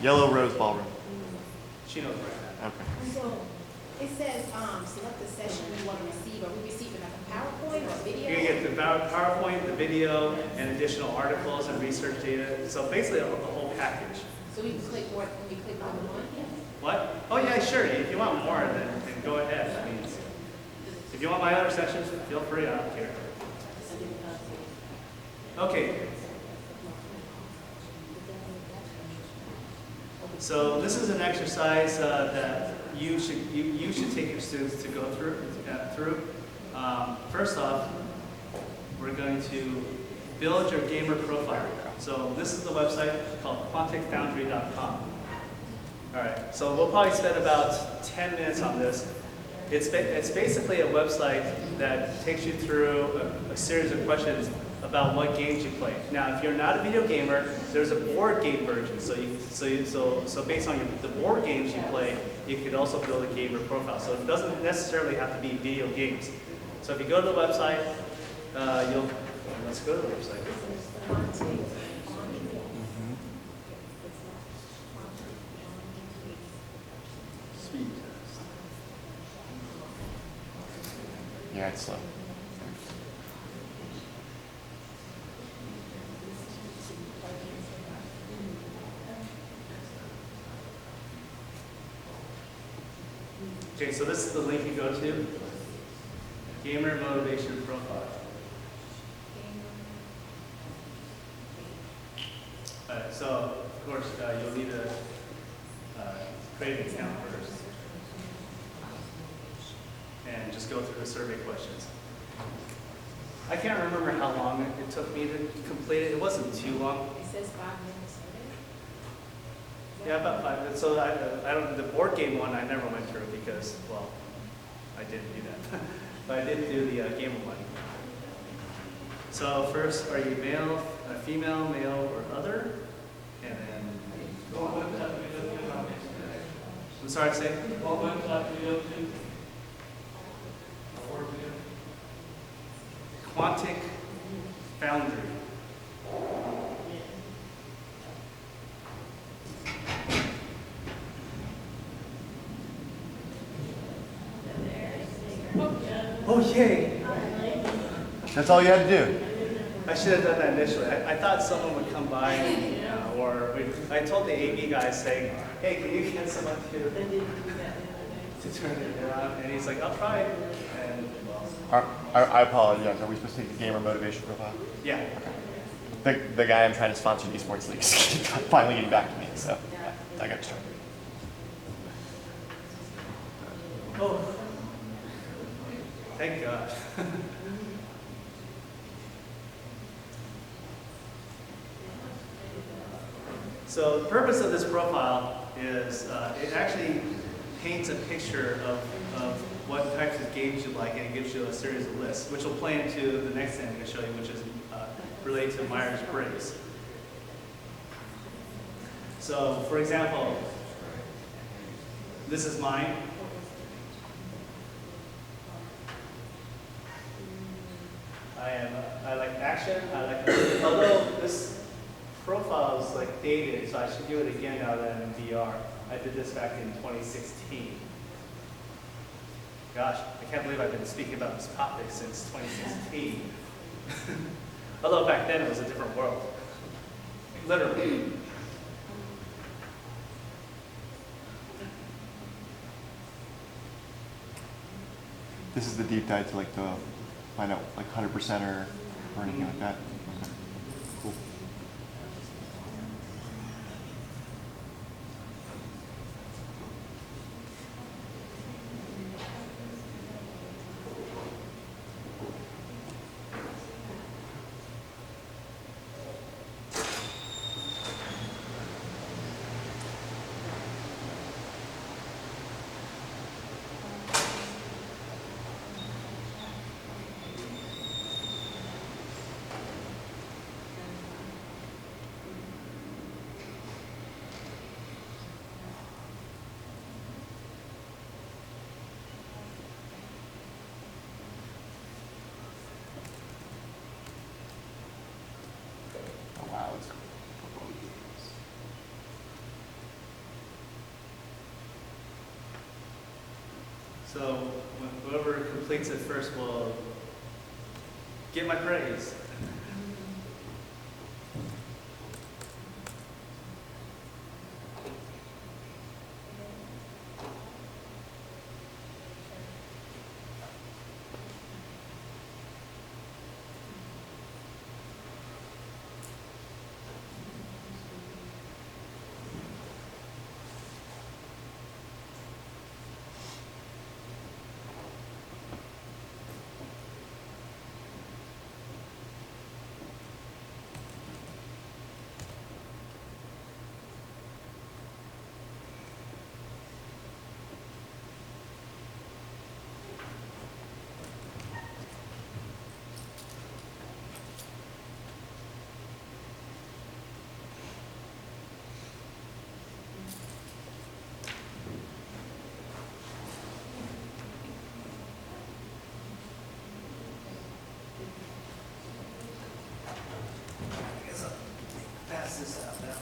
Speaker 1: Yellow Rose Ballroom.
Speaker 2: She knows where I'm
Speaker 1: Okay.
Speaker 6: So it says, select the session you want to receive. Are we receiving like a PowerPoint or a
Speaker 2: at.
Speaker 6: video?
Speaker 2: You're going to get the PowerPoint, the video, and additional articles and research data. So basically a whole package.
Speaker 6: So we can click more when we click on the one?
Speaker 2: What? Oh yeah, sure. If you want more, then go ahead. I mean, if you want my other sessions, feel free. I don't care. Okay. So this is an exercise that you should take your students to go through. First off, we're going to build your gamer profile. So this is the website called quanticfoundry.com. All right, so we'll probably spend about 10 minutes on this. It's basically a website that takes you through a series of questions about what games you play. Now, if you're not a video gamer, there's a board game version. So based on the board games you play, you could also build a gamer profile. So it doesn't necessarily have to be video games. So if you go to the website, let's go to the website. Speed test.
Speaker 1: Yeah, it's slow.
Speaker 2: Okay, so this is the link you go to. Gamer motivation profile. So, of course, you'll need to create an account first. And just go through the survey questions. I can't remember how long it took me to complete it. It wasn't too long.
Speaker 6: It says 5 minutes.
Speaker 2: Yeah, about 5 minutes. So I don't. The board game one I never went through because, well, I didn't do that. But I did do the gamer one. So first, are you male, female, male, or other? And then. I'm sorry, say. What website do you go to? Quantic Foundry. Oh, yay!
Speaker 1: That's all you had to do.
Speaker 2: I should have done that initially. I thought someone would come by, I told the AV guy saying, hey, can you get someone to turn it around? And he's like, I'll try. And well,
Speaker 1: I apologize. Are we supposed to take the gamer motivation profile?
Speaker 2: yeah.
Speaker 1: The guy I'm trying to sponsor the esports league is finally getting back to me, so I got to start.
Speaker 2: Oh, Thank God. So the purpose of this profile is it actually paints a picture of what types of games you like, and it gives you a series of lists, which will play into the next thing I'm going to show you, which is related to Myers-Briggs. So, for example, this is mine. I like action. I like, although this profile is like dated, so I should do it again now that I'm in VR. I did this back in 2016. Gosh, I can't believe I've been speaking about this topic since 2016. Although back then it was a different world. Literally.
Speaker 1: This is the deep dive to like to find out like 100% or anything like that. Okay. Cool. Oh, wow, it's football games.
Speaker 2: So whoever completes it first will get my praise. I guess I'll pass this out now.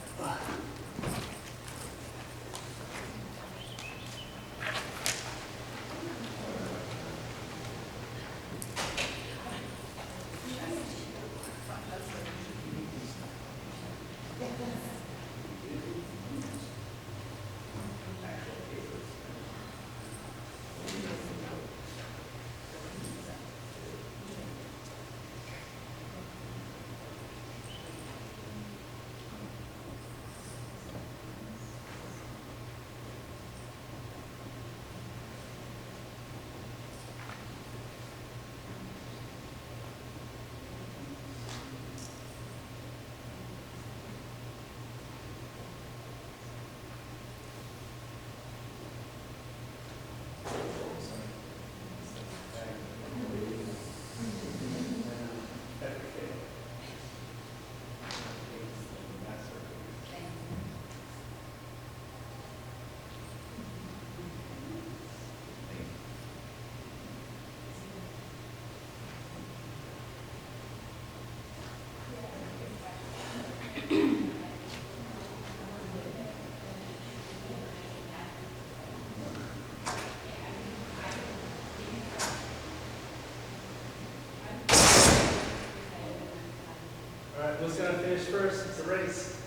Speaker 2: All right, who's gonna finish first? It's a race.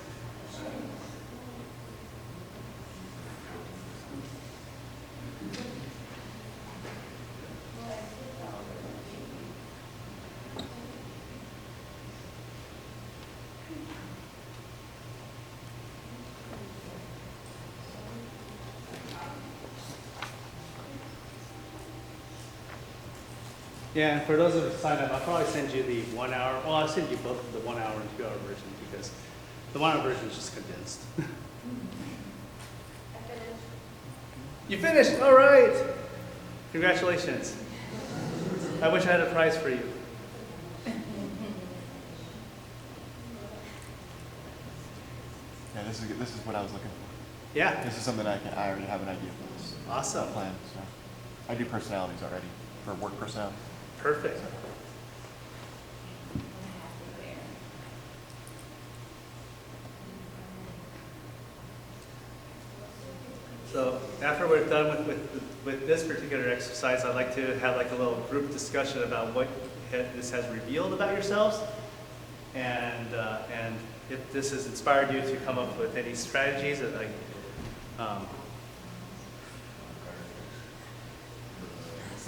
Speaker 2: Yeah, and for those who sign up, I'll probably send you the 1 hour, well, I'll send you both the 1 hour and 2 hour version because the 1 hour version is just condensed.
Speaker 7: I finished.
Speaker 2: You finished, all right. Congratulations. I wish I had a prize for you.
Speaker 1: Yeah, this is what I was looking for.
Speaker 2: Yeah,
Speaker 1: This is something I already have an idea for this
Speaker 2: awesome,
Speaker 1: plan. So I do personalities already for work personality.
Speaker 2: perfect. So after we're done with this particular exercise, I'd like to have like a little group discussion about what this has revealed about yourselves, and if this has inspired you to come up with any strategies that like.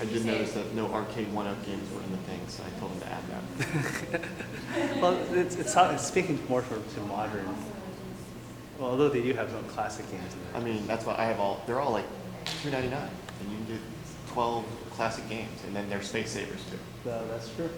Speaker 1: I did notice that no arcade 1-up games were in the thing, so I told him to add that.
Speaker 2: Well, it's speaking more to modern. Well, although they do have some classic games in there.
Speaker 1: I mean, that's why I have all. They're all like $2.99, and you can get 12 classic games, and then they're space savers too.
Speaker 2: That's true.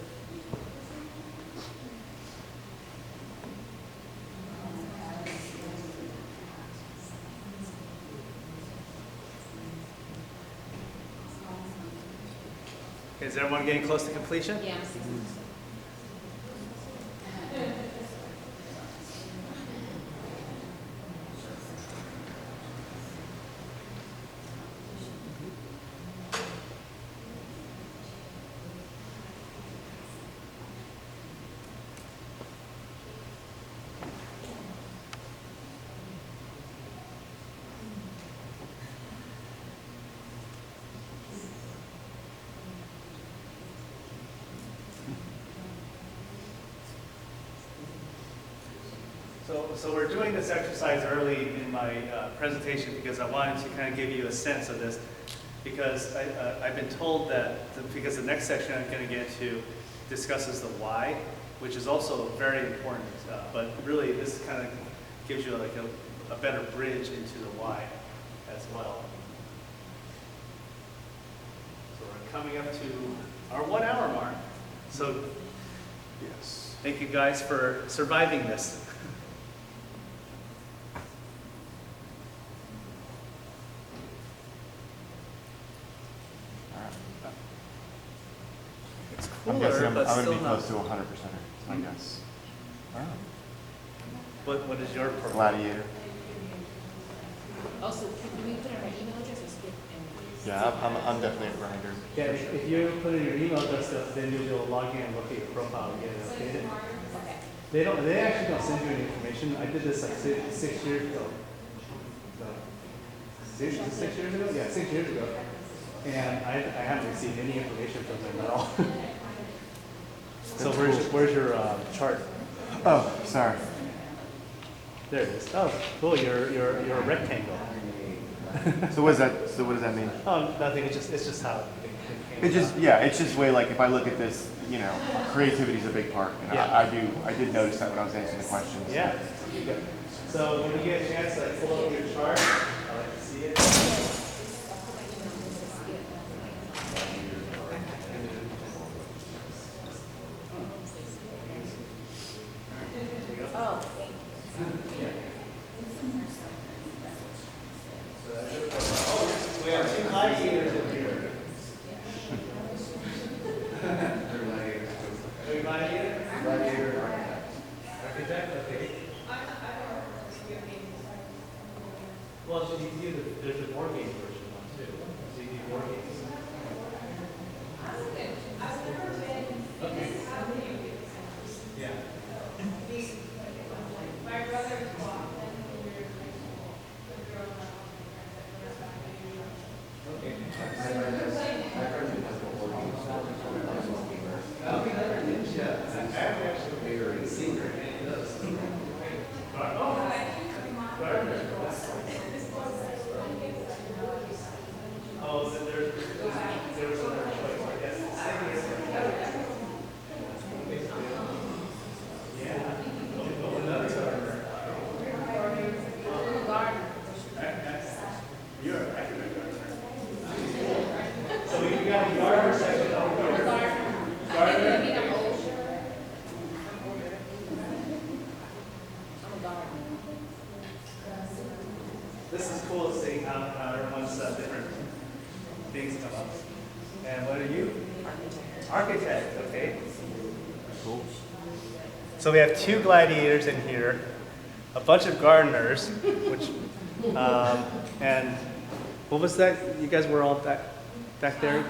Speaker 2: Is everyone getting close to completion?
Speaker 7: Yes.
Speaker 2: So we're doing this exercise early in my presentation because I wanted to kind of give you a sense of this, because I've been told that because the next section I'm going to get to discusses the why, which is also very important, but really this kind of gives you like a better bridge into the why as well. So we're coming up to our 1 hour mark. So
Speaker 1: Yes.
Speaker 2: thank you guys for surviving this. It's
Speaker 1: I'm guessing
Speaker 2: cooler,
Speaker 1: I'm
Speaker 2: but
Speaker 1: going to
Speaker 2: still
Speaker 1: be
Speaker 2: not.
Speaker 1: close to 100%, I guess. Wow.
Speaker 2: What is your purpose?
Speaker 1: Gladiator.
Speaker 9: Also, can we put in our email address or skip?
Speaker 1: Yeah, I'm definitely a grinder.
Speaker 2: Yeah, if you put in your email address, then you'll log in and look at your profile and get it updated.
Speaker 9: Okay.
Speaker 2: They actually don't send you any information. I did this like 6 years ago. So, 6 years ago? Yeah, 6 years ago. And I haven't received any information from them at all. So where's your chart?
Speaker 1: Oh, sorry.
Speaker 2: There it is. Oh, cool. You're a rectangle.
Speaker 1: So what does that mean?
Speaker 2: Oh, nothing. It's just how it
Speaker 1: It's just, yeah, it's just way like if I look at this, you know, creativity is a big part. And
Speaker 2: Yeah.
Speaker 1: I did notice that when I was answering the questions.
Speaker 2: Yeah. So when you get a chance, like pull up your chart. I like to see it.
Speaker 9: Oh, thank you.
Speaker 2: We have two gladiators in here. Are you gladiator? Gladiator. Architect? Okay. Well, so you do there's a board game version one too. So you do board games.
Speaker 7: I've never been,
Speaker 2: Okay. Yeah.
Speaker 7: my brother's walked and we were like, the girl and
Speaker 2: Okay. Oh, then there's this is cool seeing how everyone's different things come up. And what are you? Architect, okay. Cool. So we have 2 gladiators in here, a bunch of gardeners, which, and what was that? You guys were all back there?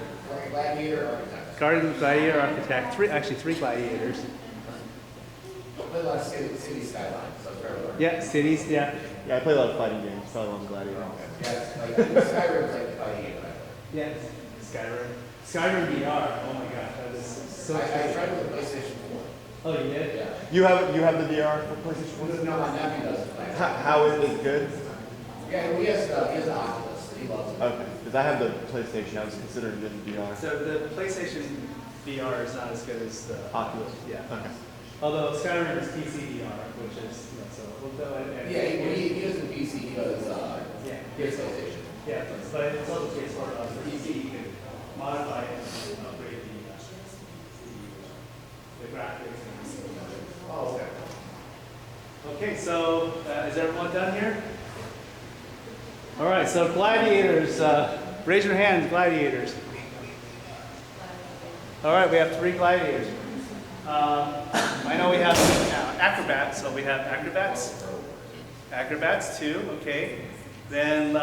Speaker 3: Gladiator architect.
Speaker 2: Gladiator architect, 3 gladiators.
Speaker 3: I play a lot of city skylines, so it's very large.
Speaker 2: Yeah, cities, yeah.
Speaker 1: Yeah, I play a lot of fighting games. Probably one Gladiator.
Speaker 3: Yeah, it's like Skyrim's like the fighting game that I play.
Speaker 2: Yeah, Skyrim. Skyrim VR, oh my gosh, that is so
Speaker 3: I
Speaker 2: cool.
Speaker 3: tried with the PlayStation 4.
Speaker 2: Oh, you did?
Speaker 3: Yeah.
Speaker 1: You have the VR for PlayStation 4?
Speaker 3: No, my nephew does it.
Speaker 1: How is it good?
Speaker 3: Yeah, he has an Oculus. He loves it.
Speaker 1: Okay, because I have the PlayStation. I was considering getting VR.
Speaker 2: So the PlayStation VR is not as good as the
Speaker 1: Oculus.
Speaker 2: Yeah.
Speaker 1: Okay.
Speaker 2: Although Skyrim is PC VR, which is, so,
Speaker 3: Yeah, he doesn't PC, he does,
Speaker 2: yeah.
Speaker 3: he has PlayStation.
Speaker 2: Yeah, but it's also the case for PC, you can modify it and upgrade the graphics.
Speaker 3: Oh, okay.
Speaker 2: Okay, so is everyone done here? All right, so gladiators, raise your hands, gladiators. All right, we have 3 gladiators. I know we have acrobats, so we have acrobats. Acrobats too, okay. Then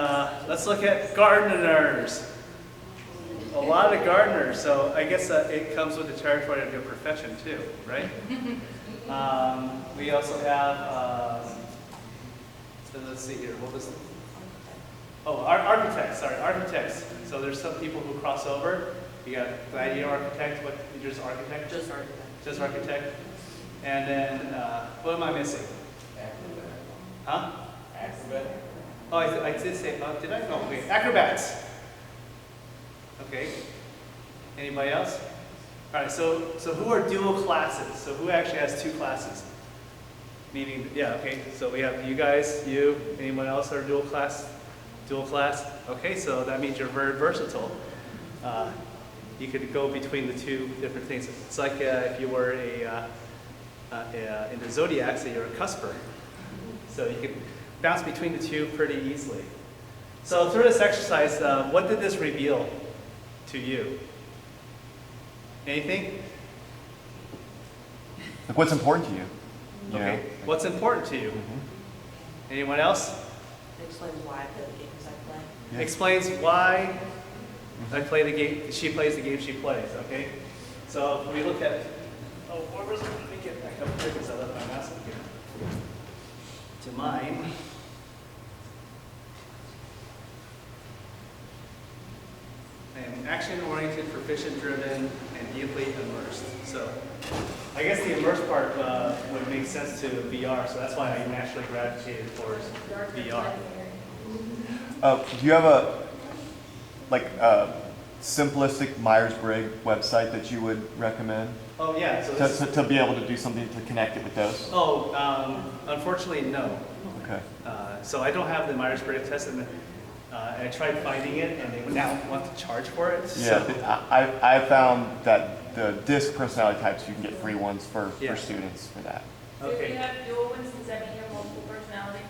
Speaker 2: let's look at gardeners. A lot of gardeners, so I guess it comes with the territory of your profession too, right? We also have, so let's see here, what was it? Oh, architects, sorry, architects. So there's some people who cross over. You got gladiator architect, what, just architect? Just architect. Just architect. And then, what am I missing?
Speaker 3: Acrobat.
Speaker 2: Huh?
Speaker 3: Acrobat.
Speaker 2: Oh, I did say, did I? No, wait, acrobats. Okay. Anybody else? All right, so who are dual classes? So who actually has 2 classes? Meaning, yeah, okay, so we have you guys, you, anyone else are dual class? Dual class? Okay, so that means you're very versatile. You could go between the 2 different things. It's like if you were in the zodiac, say you're a cusper. So you can bounce between the 2 pretty easily. So through this exercise, what did this reveal to you? Anything?
Speaker 1: Like what's important to you?
Speaker 2: Okay.
Speaker 1: know?
Speaker 2: What's important to you? Anyone else?
Speaker 9: It explains why I play the games I play.
Speaker 1: Yeah.
Speaker 2: Explains why I play the game. She plays the game she plays. Okay. So if we look at, oh, where was it? Let me get back up here because I left my mouse up here. To mine. I am action-oriented, proficient-driven, and deeply immersed. So I guess the immersed part would make sense to VR, so that's why I naturally gravitated towards VR.
Speaker 1: Do you have a simplistic Myers-Briggs website that you would recommend
Speaker 2: Oh yeah, so this,
Speaker 1: to be able to do something to connect it with those?
Speaker 2: unfortunately, no.
Speaker 1: Okay.
Speaker 2: So I don't have the Myers-Briggs test, and I tried finding it, and they would now want to charge for it.
Speaker 1: Yeah,
Speaker 2: So,
Speaker 1: I found that the DISC personality types, you can get free ones for
Speaker 2: Yeah.
Speaker 1: students for that.
Speaker 4: So if
Speaker 2: okay.
Speaker 4: you have dual ones, does that mean you have multiple personalities?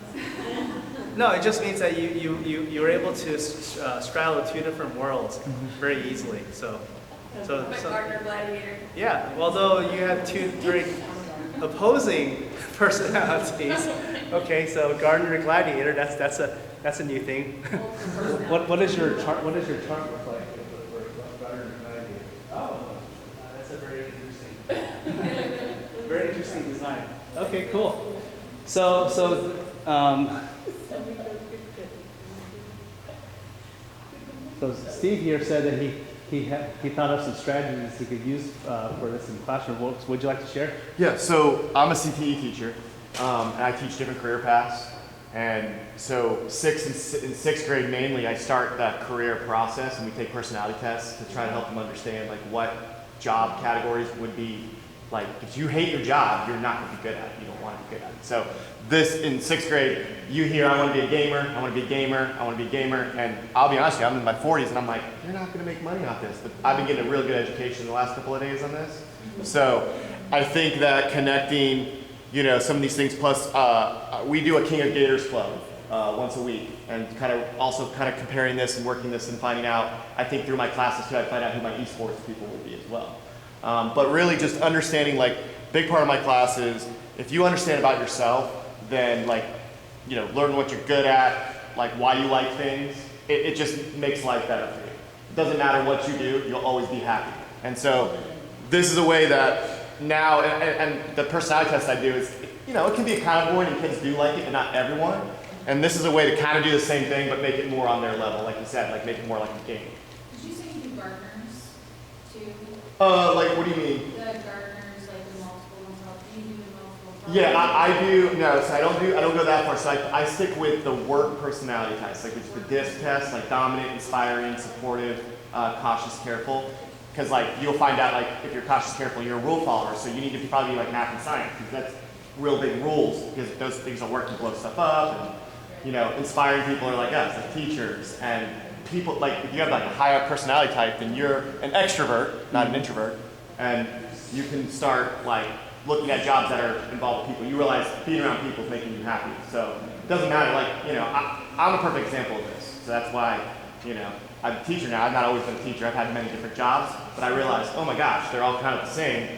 Speaker 2: No, it just means that you're able to straddle 2 different worlds very easily. So
Speaker 4: Like Gardner Gladiator.
Speaker 2: yeah, although you have 2 very opposing personalities. Okay, so Gardner Gladiator, that's a new thing. What is your chart? What does your chart look like for Gardner Gladiator? Oh, that's a very interesting design. Okay, cool. So Steve here said that he thought of some strategies he could use for this in the classroom. Would you like to share?
Speaker 1: Yeah, so I'm a CTE teacher, and I teach different career paths. And so in sixth grade mainly, I start that career process, and we take personality tests to try to help them understand like what job categories would be like. If you hate your job, you're not going to be good at it. You don't want to be good at it. So this in 6th grade, you hear I want to be a gamer, I want to be a gamer, I want to be a gamer, and I'll be honest with you, I'm in my 40s, and I'm like, you're not going to make money off this. But I've been getting a really good education the last couple of days on this. So I think that connecting, some of these things, plus we do a King of Gators club. once a week, and also comparing this and working this and finding out, I think through my classes too, I find out who my esports people would be as well. But really just understanding, like, big part of my class is, if you understand about yourself, then like, you know, learn what you're good at, like why you like things, it just makes life better for you. It doesn't matter what you do, you'll always be happy. And so this is a way that now, and the personality test I do is, you know, it can be a kind of boring and kids do like it, but not everyone. And this is a way to kind of do the same thing, but make it more on their level, like you said, like make it more like a game.
Speaker 7: Did you say you do gardeners too?
Speaker 1: Like, what do you mean?
Speaker 7: The gardeners, like the multiple ones, do you do the multiple?
Speaker 1: Yeah, I do, no, so I don't go that far. So I stick with the work personality types, like it's the DISC test, like dominant, inspiring, supportive, cautious, careful. Because like, you'll find out, like, if you're cautious, careful, you're a rule follower, so you need to probably be like math and science, because that's real big rules, because those things will work to blow stuff up. And, you know, inspiring people are like us, like teachers, and people, like, if you have like a high up personality type, then you're an extrovert, not an introvert, and you can start like looking at jobs that are involved with people. You realize being around people is making you happy. So it doesn't matter, like, you know, I'm a perfect example of this. So that's why, you know, I'm a teacher now. I've not always been a teacher. I've had many different jobs, but I realized, oh my gosh, they're all kind of the same.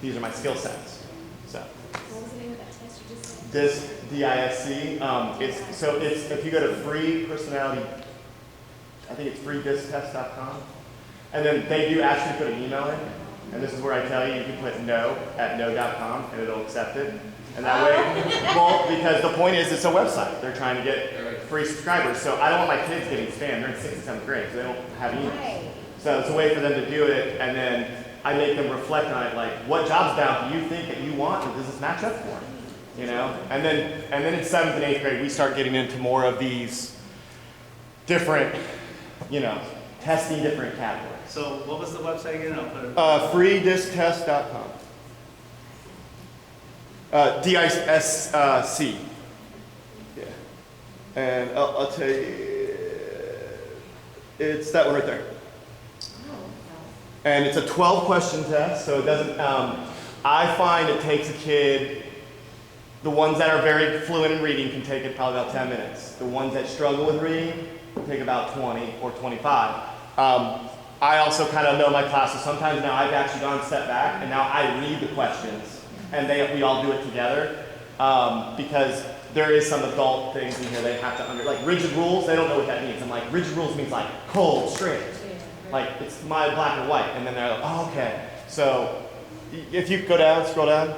Speaker 1: These are my skill sets. So.
Speaker 6: What was the name of that test you just said?
Speaker 1: DISC, D-I-S-C. It's if you go to free personality, I think it's freedisctest.com, and then they do ask you to put an email in, and this is where I tell you, you can put no at no.com and it'll accept it. And that way, well, because the point is it's a website. They're trying to get free subscribers. So I don't want my kids getting spam. They're in 6th and 7th grade, so they don't have emails. So it's a way for them to do it, and then I make them reflect on it, like, what jobs now do you think that you want, and does this match up for? You know? And then in 7th and 8th grade, we start getting into more of these different, you know, testing different categories.
Speaker 2: So what was the website again? I'll put it.
Speaker 1: Freedisctest.com. D-I-S-C. Yeah. And I'll tell you, it's that one right there. And it's a 12-question test, so it doesn't, I find it takes a kid, the ones that are very fluent in reading can take it probably about 10 minutes. The ones that struggle with reading take about 20 or 25. I also kind of know my classes. Sometimes now I've actually gone a step back, and now I read the questions, and we all do it together, because there is some adult things in here they have to like rigid rules, they don't know what that means. I'm like, rigid rules means like cold, straight. Like, it's my black and white, and then they're like, oh, okay. So, if you go down, scroll down,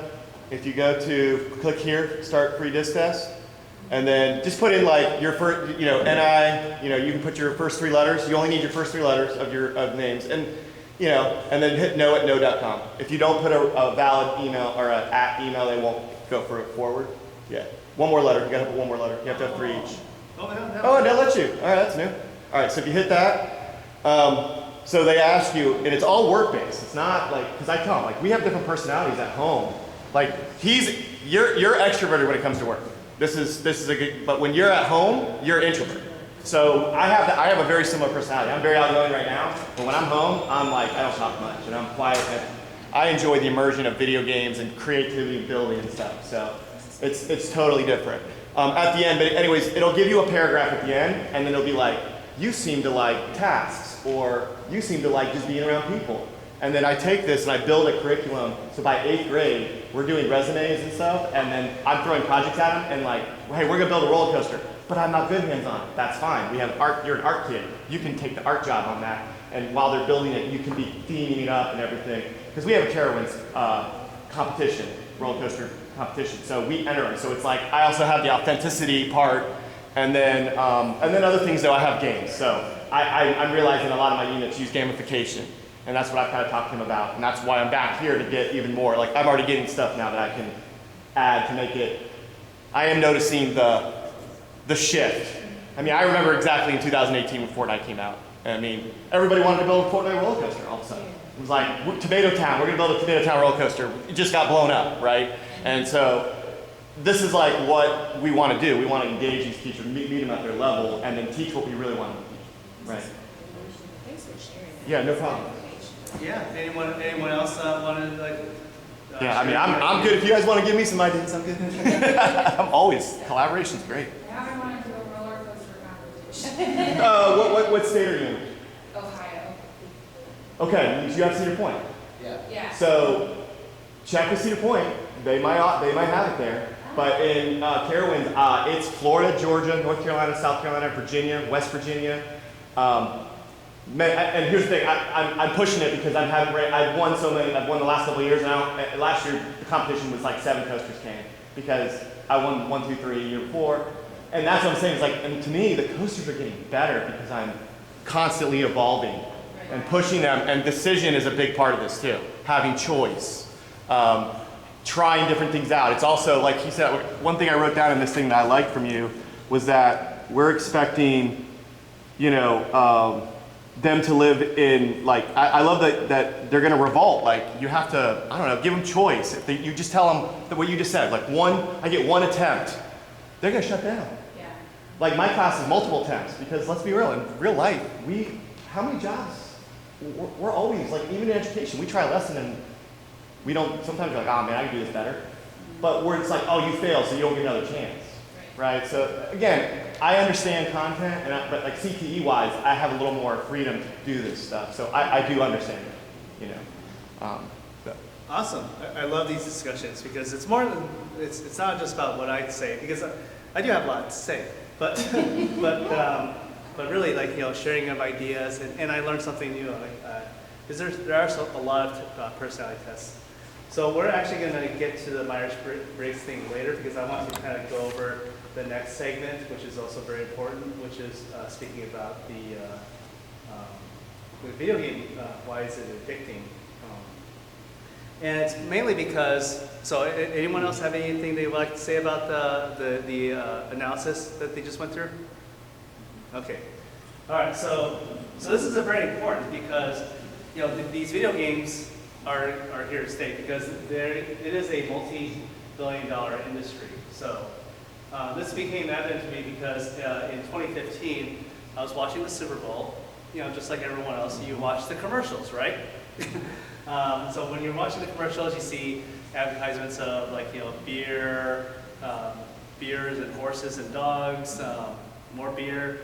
Speaker 1: if you go to, click here, start free disc test, and then just put in like your first, you know, NI, you know, you can put your first 3 letters, you only need your first 3 letters of your names, and, you know, and then hit no at no.com. If you don't put a valid email or an @ email, they won't go for it forward. Yeah, one more letter, you gotta put one more letter, you have to have 3 each. Oh, they'll let you, all right, that's new. All right, so if you hit that, so they ask you, and it's all work-based. It's not like, because I tell them, like, we have different personalities at home. Like, you're extroverted when it comes to work. This is a good, but when you're at home, you're introvert. So I have a very similar personality. I'm very outgoing right now, but when I'm home, I'm like, I don't talk much, and I'm quiet. And I enjoy the immersion of video games and creativity and building and stuff. So it's totally different. At the end, but anyways, it'll give you a paragraph at the end, and then it'll be like, you seem to like tasks, or you seem to like just being around people. And then I take this and I build a curriculum. So by 8th grade, we're doing resumes and stuff, and then I'm throwing projects at them, and like, hey, we're gonna build a roller coaster, but I'm not good hands-on. That's fine. We have art. You're an art kid. You can take the art job on that, and while they're building it, you can be theming it up and everything. Because we have a Carowinds competition, roller coaster competition. So we enter them. So it's like I also have the authenticity part. And then other things, though, I have games. So I'm realizing a lot of my units use gamification. And that's what I've kind of talked to them about. And that's why I'm back here to get even more. Like, I'm already getting stuff now that I can add to make it. I am noticing the shift. I mean, I remember exactly in 2018 when Fortnite came out. I mean, everybody wanted to build a Fortnite roller coaster all of a sudden. It was like, Tomato Town, we're going to build a Tomato Town roller coaster. It just got blown up, right? And so this is like what we want to do. We want to engage these teachers, meet them at their level, and then teach what we really want to teach. Right?
Speaker 9: Thanks for sharing that.
Speaker 1: Yeah, no problem.
Speaker 2: Yeah, anyone else want to like?
Speaker 1: Yeah, I mean, I'm good. If you guys want to give me some ideas, I'm good. I'm always, collaboration's great.
Speaker 7: Now I want to do a roller coaster competition.
Speaker 1: What state are you in?
Speaker 7: Ohio.
Speaker 1: Okay, you have Cedar Point.
Speaker 3: Yeah.
Speaker 7: Yeah.
Speaker 1: So check with Cedar Point. They might have it there. But in Carowinds, it's Florida, Georgia, North Carolina, South Carolina, Virginia, West Virginia. And here's the thing, I'm pushing it because I've won so many. I've won the last couple of years now. Last year the competition was like 7 coasters came because I won 1, 2, 3 a year before. And that's what I'm saying is like, and to me the coasters are getting better because I'm constantly evolving and pushing them. And decision is a big part of this too. Having choice. Trying different things out. It's also, like he said, one thing I wrote down in this thing that I liked from you was that we're expecting, them to live in, like, I love that they're gonna revolt. Like, you have to, I don't know, give them choice. If you just tell them what you just said, like I get 1 attempt, they're gonna shut down.
Speaker 4: Yeah.
Speaker 1: Like my class is multiple attempts because let's be real, in real life, how many jobs? We're always, like, even in education, we try a lesson and we don't, sometimes you're like, oh man, I can do this better. But where it's like, oh, you failed, so you don't get another chance. Right? So again, I understand content, but like CTE wise, I have a little more freedom to do this stuff. So I do understand it, so.
Speaker 2: Awesome. I love these discussions because it's more than, it's not just about what I say, because I do have a lot to say, but but really, like, sharing of ideas, and I learned something new, because there are a lot of personality tests. So we're actually going to get to the Myers-Briggs thing later because I want to kind of go over the next segment, which is also very important, which is speaking about the video game, why is it addicting? And it's mainly because, so anyone else have anything they would like to say about the analysis that they just went through? Okay. All right, so this is very important because, these video games are here to stay because it is a multi-billion-dollar industry. So this became evident to me because in 2015, I was watching the Super Bowl. Just like everyone else, you watch the commercials, right? So when you're watching the commercials, you see advertisements of beer, beers and horses and dogs, more beer,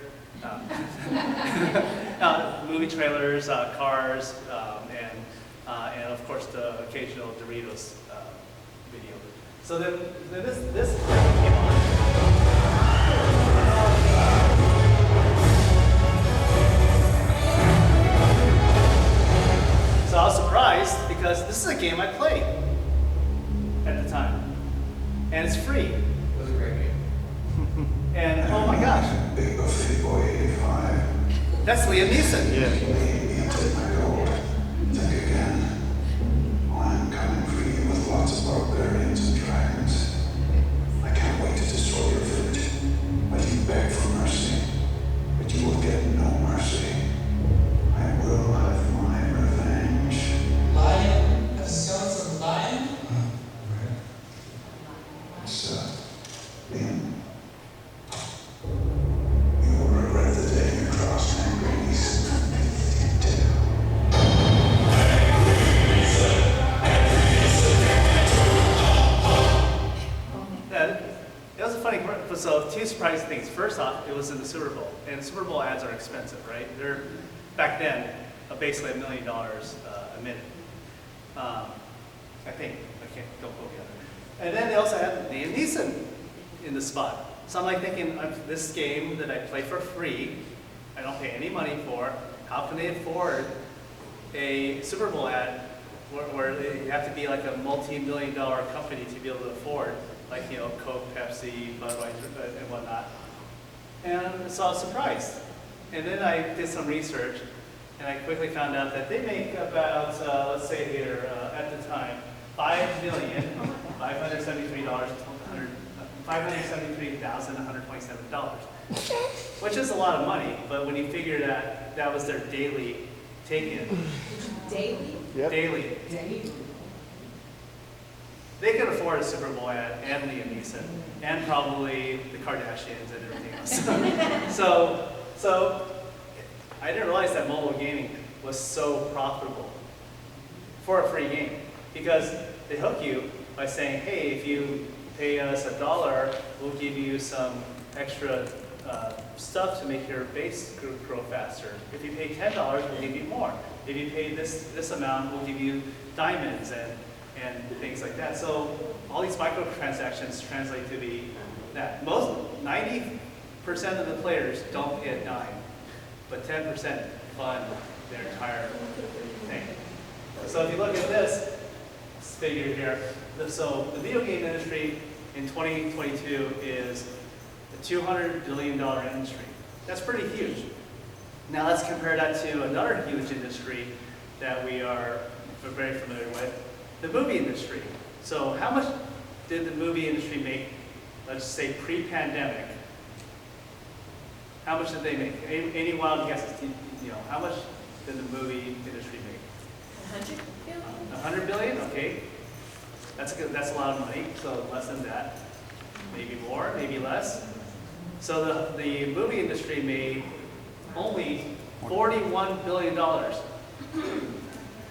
Speaker 2: movie trailers, cars, and of course the occasional Doritos video. So then this came on. So I was surprised because this is a game I played at the time, and it's free.
Speaker 3: It was a great game.
Speaker 2: And oh my gosh,
Speaker 10: Big Buffy Boy 85.
Speaker 2: that's Liam Neeson.
Speaker 1: Yeah.
Speaker 10: Take my gold. Think again. I'm coming for you with lots of barbarians and dragons. I can't wait to destroy your village. But you beg for mercy. But you will get no mercy. I will have my revenge.
Speaker 5: Lion? A skeleton from lion?
Speaker 10: It's, Liam. You will regret the day you crossed angry east.
Speaker 2: It was a funny part. So two surprising things. First off, it was in the Super Bowl, and Super Bowl ads are expensive, right? They're back then basically $1 million a minute. I think don't quote me on it. And then they also had Liam Neeson in the spot. So I'm like thinking, this game that I play for free, I don't pay any money for. How can they afford a Super Bowl ad where they have to be like a multi-million-dollar company to be able to afford, like Coke, Pepsi, Budweiser, and whatnot. And so I was surprised. And then I did some research, and I quickly found out that they make about, let's say here, at the time, $5,573,127, which is a lot of money. But when you figure that that was their daily take-in,
Speaker 4: Daily?
Speaker 1: Yep.
Speaker 2: daily,
Speaker 4: Daily.
Speaker 2: they could afford a Super Bowl ad and Liam Neeson, and probably the Kardashians and everything else. So I didn't realize that mobile gaming was so profitable for a free game, because they hook you by saying, hey, if you pay us $1, we'll give you some extra stuff to make your base grow faster. If you pay $10, we'll give you more. If you pay this amount, we'll give you diamonds and things like that. So all these microtransactions translate to be that. 90% of the players don't pay a dime, but 10% fund their entire thing. So if you look at this figure here, so the video game industry in 2022 is a $200 billion industry. That's pretty huge. Now let's compare that to another huge industry that we are very familiar with, the movie industry. So how much did the movie industry make, let's say pre-pandemic? How much did they make? Any wild guesses? How much did the movie industry make?
Speaker 9: 100 billion?
Speaker 2: 100 billion? Okay. That's a lot of money, so less than that. Maybe more, maybe less. So the movie industry made only $41 billion.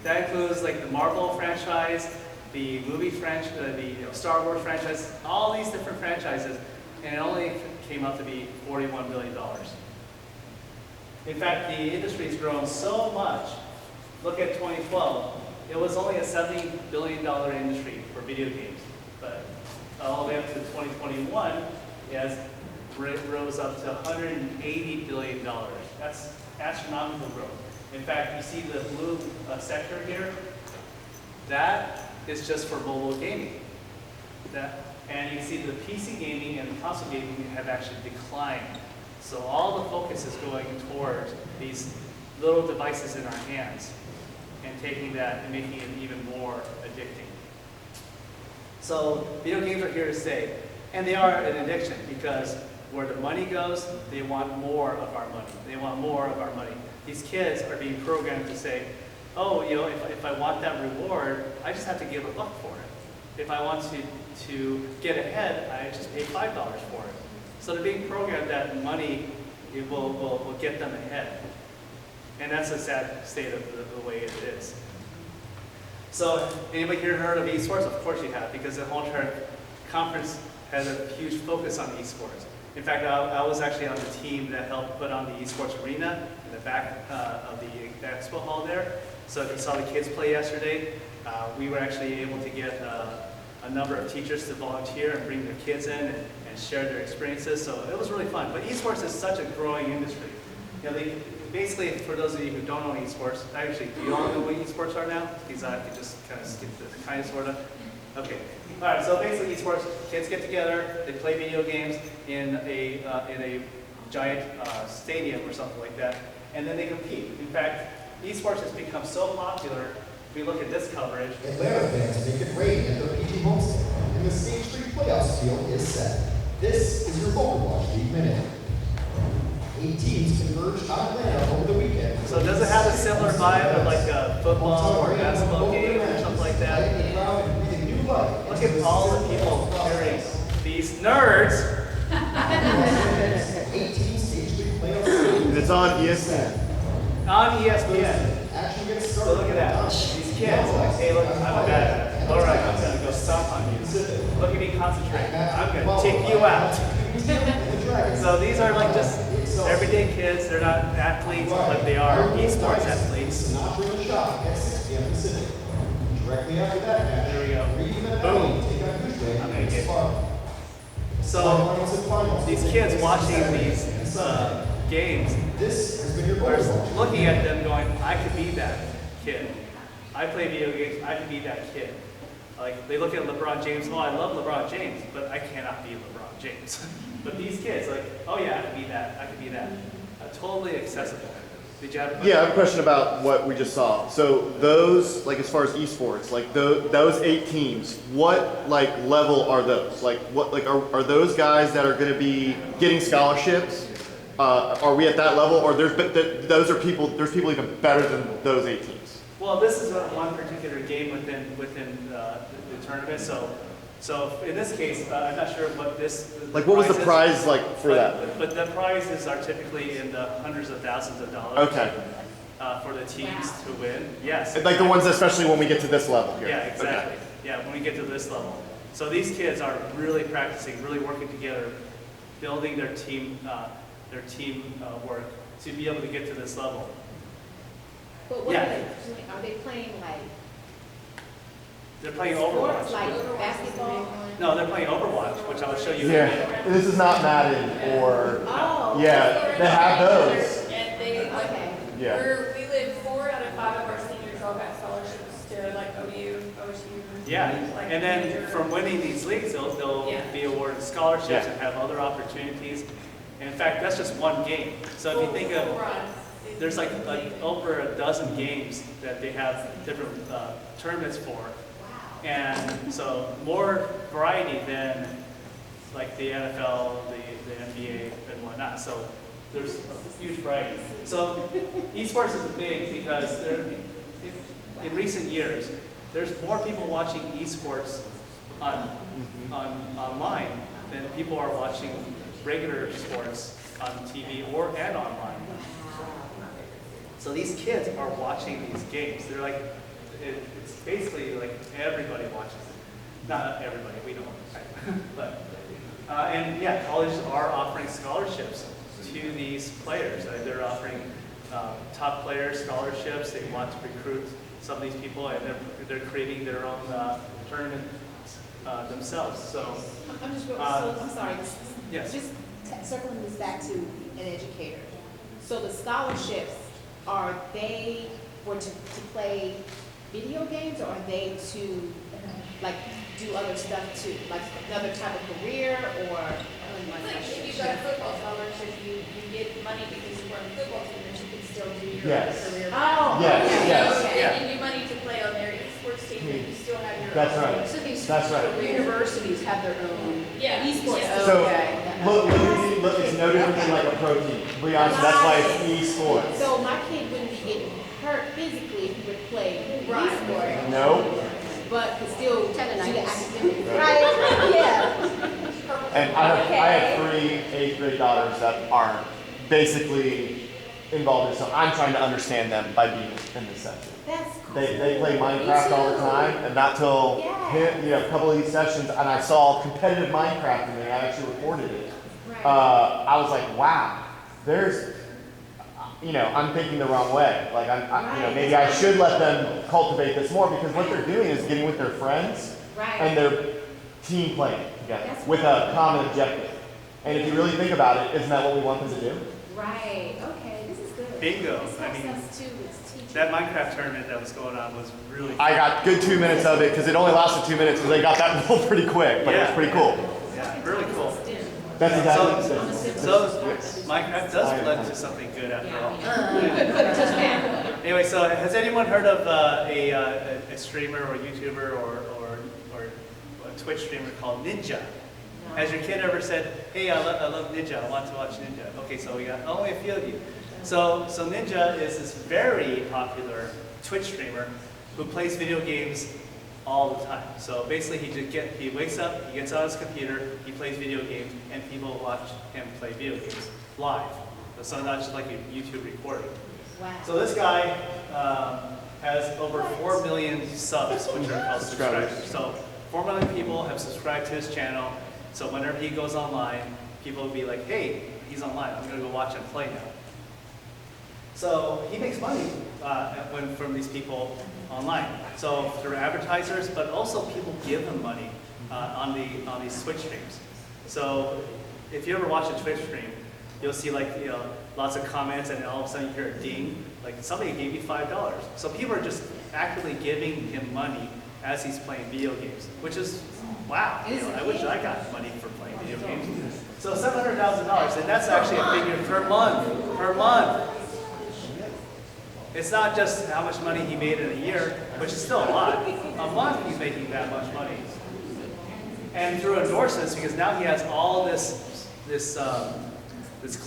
Speaker 2: That includes like the Marvel franchise, the movie franchise, the Star Wars franchise, all these different franchises, and it only came out to be $41 billion. In fact, the industry's grown so much. Look at 2012. It was only a $70 billion industry for video games, but all the way up to 2021, it has rose up to $180 billion. That's astronomical growth. In fact, you see the blue sector here? That is just for mobile gaming. And you see the PC gaming and the console gaming have actually declined. So all the focus is going towards these little devices in our hands and taking that and making it even more addicting. So video games are here to stay. And they are an addiction because where the money goes, they want more of our money. They want more of our money. These kids are being programmed to say, oh, if I want that reward, I just have to give $1 for it. If I want to get ahead, I just pay $5 for it. So they're being programmed that money will get them ahead. And that's a sad state of the way it is. So anybody here heard of esports? Of course you have, because the whole entire conference has a huge focus on esports. In fact, I was actually on the team that helped put on the esports arena in the back of the expo hall there. So if you saw the kids play yesterday, we were actually able to get a number of teachers to volunteer and bring their kids in and share their experiences. So it was really fun. But esports is such a growing industry. Basically, for those of you who don't know esports, actually, do you all know what esports are now? Because I could just kind of skip the kind of sort of. Okay. All right. So basically, esports, kids get together, they play video games in a giant stadium or something like that, and then they compete. In fact, esports has become so popular. If we look at this coverage,
Speaker 11: Atlanta fans make it rain at their PG homestead, and the Stage 3 playoffs field is set. This is your Pokemon League Minute. 8 teams converged on Atlanta over the weekend.
Speaker 2: So does it have a similar vibe of like a football or basketball game or something like that? Look at all the people cheering. These nerds.
Speaker 11: 18 Stage 3 playoffs.
Speaker 1: And it's on ESPN.
Speaker 2: On ESPN. So look at that. These kids, like, hey, look, I'm a bad guy. All right, I'm going to go stomp on you. Look at me concentrate. I'm going to take you out. So these are like just everyday kids. They're not athletes, but they are esports athletes.
Speaker 11: Directly after that,
Speaker 2: there we go. Boom. I'm going to get So these kids watching these games are looking at them going, I could be that kid. I play video games, I could be that kid. Like, they look at LeBron James, oh, I love LeBron James, but I cannot be LeBron James. But these kids, like, oh yeah, I could be that, I could be that. Totally accessible. Did you have a question?
Speaker 1: Yeah, I have a question about what we just saw. So those, like as far as esports, like those 8 teams, what like level are those? Like what, like are those guys that are going to be getting scholarships? Are we at that level, or there's people even better than those 8 teams?
Speaker 2: Well, this is one particular game within the tournament. So in this case, I'm not sure what this.
Speaker 1: Like, what was the prize like for that?
Speaker 2: But the prizes are typically in the hundreds of thousands of dollars.
Speaker 1: Okay.
Speaker 2: For the teams to win. Yes.
Speaker 1: Like the ones, especially when we get to this level here.
Speaker 2: Yeah, exactly.
Speaker 1: Okay.
Speaker 2: Yeah, when we get to this level. So these kids are really practicing, really working together building their team work to be able to get to this level.
Speaker 9: But what
Speaker 2: Yeah.
Speaker 9: are they doing? Are they playing like
Speaker 2: They're playing
Speaker 9: sports,
Speaker 2: Overwatch.
Speaker 9: like basketball?
Speaker 2: No, they're playing Overwatch, which I will show you in a
Speaker 1: Yeah,
Speaker 2: minute.
Speaker 1: this is not Madden or,
Speaker 9: Oh.
Speaker 1: yeah, they have those.
Speaker 7: And they, like,
Speaker 9: Okay.
Speaker 1: Yeah.
Speaker 7: we live 4 out of 5 of our seniors all got scholarships to like OU, OSU.
Speaker 2: Yeah,
Speaker 7: like,
Speaker 2: and then
Speaker 7: major-
Speaker 2: from winning these leagues, they'll
Speaker 7: Yeah.
Speaker 2: be awarded scholarships
Speaker 1: Yeah.
Speaker 2: and have other opportunities. And in fact, that's just one game. So if you think of, there's like over a dozen games that they have different tournaments for. And so more variety than like the NFL, the NBA and whatnot. So there's a huge variety. So esports is big because in recent years, there's more people watching esports online than people are watching regular sports on TV and online. So these kids are watching these games. They're like, it's basically like everybody watches it. Not everybody, we don't. But, and yeah, colleges are offering scholarships to these players. They're offering top player scholarships. They want to recruit some of these people, and they're creating their own tournament themselves. So,
Speaker 9: I'm just, I'm sorry.
Speaker 2: yes.
Speaker 9: Just circling this back to an educator. So the scholarships, are they to play video games, or are they to like do other stuff too, like another type of career, or?
Speaker 4: It's like if you've got a football scholarship, you get money because you run a football team, but you can still do your
Speaker 1: Yes.
Speaker 4: career.
Speaker 9: Oh,
Speaker 1: Yes,
Speaker 9: okay,
Speaker 1: yes.
Speaker 9: okay.
Speaker 4: And you get money to play on their esports team, but you still have your
Speaker 1: That's
Speaker 4: own.
Speaker 1: right.
Speaker 9: So these
Speaker 1: That's right.
Speaker 9: universities have their own
Speaker 4: Yeah.
Speaker 9: esports.
Speaker 4: Yeah.
Speaker 1: So,
Speaker 9: Okay.
Speaker 1: look, it's no different than like a pro team. To be honest, that's why it's esports.
Speaker 9: So my kid wouldn't be getting hurt physically if he would play esports,
Speaker 1: No,
Speaker 9: but could still do the academic.
Speaker 1: Right.
Speaker 9: Right, yeah.
Speaker 1: and I have 3 8th grade daughters that are basically involved in it, so I'm trying to understand them by being in this section.
Speaker 9: That's cool.
Speaker 1: They play Minecraft all the time, and not till a couple of these sessions, and I saw competitive Minecraft, and I actually recorded it.
Speaker 9: Right.
Speaker 1: I was like, wow, there's, I'm thinking the wrong way. Like, maybe I should let them cultivate this more, because what they're doing is getting with their friends and they're team playing together with a common objective. And if you really think about it, isn't that what we want them to do?
Speaker 9: Right. Okay. This is good.
Speaker 2: Bingo.
Speaker 9: This
Speaker 2: I
Speaker 9: helps
Speaker 2: mean,
Speaker 9: us too with teaching.
Speaker 2: that Minecraft tournament that was going on was really
Speaker 1: I got good 2 minutes of it, because it only lasted 2 minutes, because they got that rolled pretty quick, but it was pretty cool.
Speaker 2: Yeah, really cool.
Speaker 1: That's exactly what it is.
Speaker 2: So Minecraft does lead to something good after all. Anyway, so has anyone heard of a streamer or YouTuber or a Twitch streamer called Ninja? Has your kid ever said, hey, I love Ninja, I want to watch Ninja? Okay, so we got only a few of you. So Ninja is this very popular Twitch streamer who plays video games all the time. So basically he wakes up, he gets on his computer, he plays video games, and people watch him play video games live. So not just like a YouTube recording.
Speaker 9: Wow.
Speaker 2: So this guy has over 4 million subs, which are called subscribers. So 4 million people have subscribed to his channel. So whenever he goes online, people will be like, hey, he's online, I'm gonna go watch him play now. So he makes money from these people online. So through advertisers, but also people give him money on these Twitch streams. So if you ever watch a Twitch stream, you'll see lots of comments, and all of a sudden you hear a ding, like somebody gave you $5. So people are just actively giving him money as he's playing video games, which is wow. I wish I got money for playing video games. So $700,000, and that's actually a figure per month. Per month. It's not just how much money he made in a year, which is still a lot. A month he's making that much money. And through endorsements, because now he has all this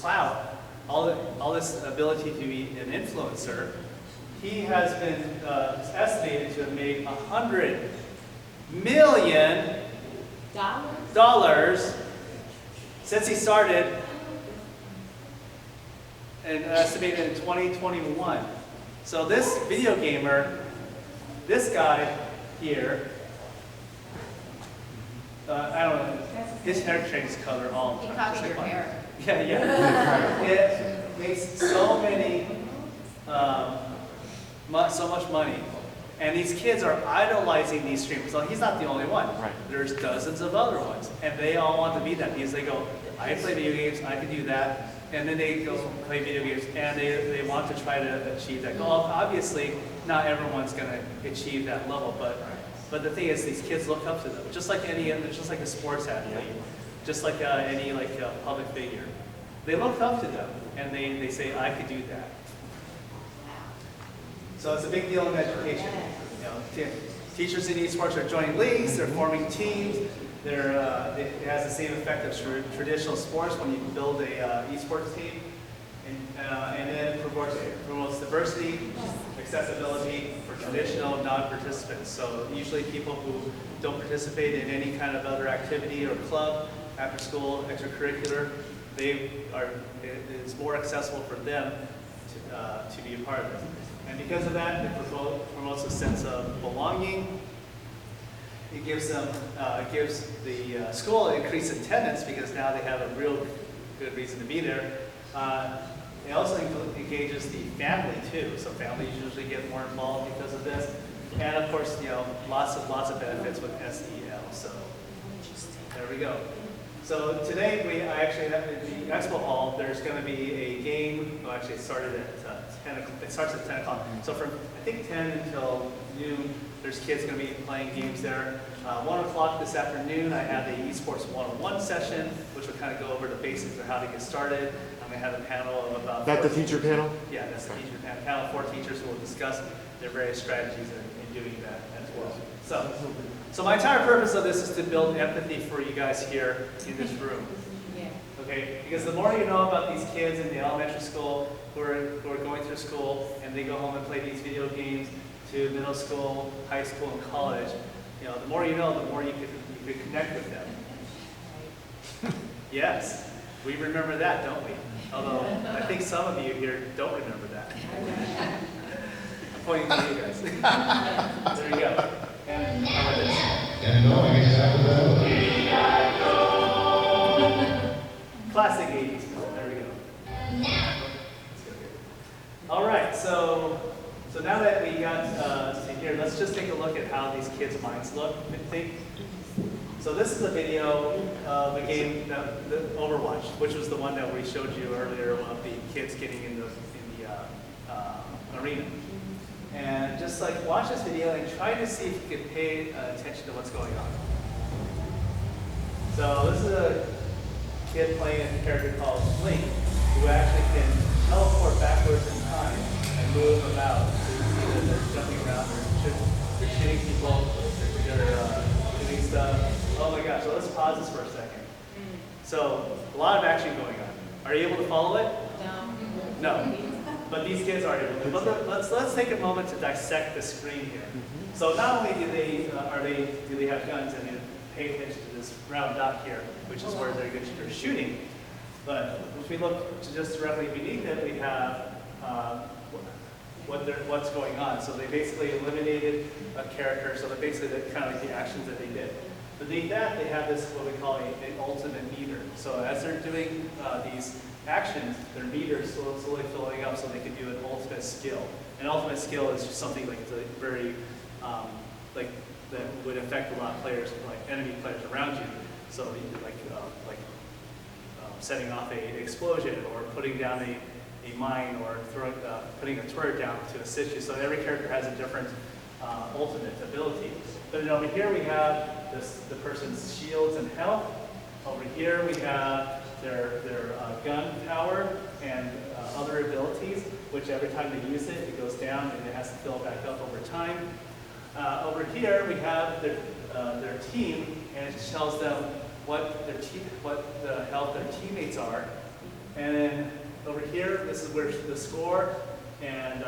Speaker 2: clout, all this ability to be an influencer, he has been estimated to have made $100 million since he started, and estimated in 2021. So this video gamer, this guy here, I don't know, his hair changes color all the
Speaker 9: He
Speaker 2: time.
Speaker 9: copied
Speaker 2: just
Speaker 9: your
Speaker 2: like mine.
Speaker 9: hair.
Speaker 2: Yeah, yeah. It makes so many, so much money. And these kids are idolizing these streamers. So he's not the only one.
Speaker 1: Right.
Speaker 2: There's dozens of other ones. And they all want to be that because they go, I play video games, I can do that. And then they go play video games and they want to try to achieve that goal. Obviously, not everyone's going to achieve that level, but the thing is, these kids look up to them. Just like just like a sports athlete, just like any public figure. They look up to them and they say, I could do that. So it's a big deal in education. You know, teachers in esports are joining leagues, they're forming teams. It has the same effect as traditional sports when you build a esports team. And then it promotes diversity, accessibility for traditional non-participants. So usually people who don't participate in any kind of other activity or club, after school, extracurricular, it's more accessible for them to be a part of it. And because of that, it promotes a sense of belonging. It gives them, gives the school increased attendance because now they have a real good reason to be there. It also engages the family too, so families usually get more involved because of this. And of course, lots of benefits with SEL. So there we go. So today I actually have in the expo hall. There's going to be a game. Well, actually, it started at 10. It starts at 10 o'clock. So from I think 10 until noon, there's kids going to be playing games there. 1 o'clock this afternoon, I have the esports 101 session, which will kind of go over the basics of how to get started. I'm going to have a panel of about.
Speaker 1: That the teacher panel?
Speaker 2: Yeah, that's the teacher panel. 4 teachers who will discuss their various strategies in doing that as well. So my entire purpose of this is to build empathy for you guys here in this room.
Speaker 9: Yeah.
Speaker 2: Okay? Because the more you know about these kids in the elementary school who are going through school and they go home and play these video games to middle school, high school, and college, the more you know, the more you can connect with them. Yes, we remember that, don't we? Although I think some of you here don't remember that. I'm pointing to you guys. There you go. And how about this?
Speaker 10: And knowing exactly that.
Speaker 2: Classic 80s. There we go. All right, so now that we got to here, let's just take a look at how these kids' minds look and think. So this is a video of a game, the Overwatch, which was the one that we showed you earlier of the kids getting in the arena. And just watch this video and try to see if you can pay attention to what's going on. So this is a kid playing a character called Link, who actually can teleport backwards in time and move about. So you see that they're jumping around, they're shooting people, they're doing stuff. Oh my gosh, so let's pause this for a second. So a lot of action going on. Are you able to follow it? No. But these kids are able to. But let's take a moment to dissect the screen here. So not only do they have guns and pay attention to this round dot here, which is where they're shooting, but if we look just directly beneath it, we have what's going on. So they basically eliminated a character. So they're basically kind of like the actions that they did. Beneath that, they have this what we call an ultimate meter. So as they're doing these actions, their meter is slowly filling up so they can do an ultimate skill. An ultimate skill is just something like very that would affect a lot of players, like enemy players around you. So setting off an explosion or putting down a mine or putting a turret down to assist you. So every character has a different ultimate ability. But then over here we have the person's shields and health. Over here we have their gun power and other abilities, which every time they use it, it goes down and it has to fill back up over time. Over here we have their team, and it tells them what the health their teammates are. And then over here, this is where the score and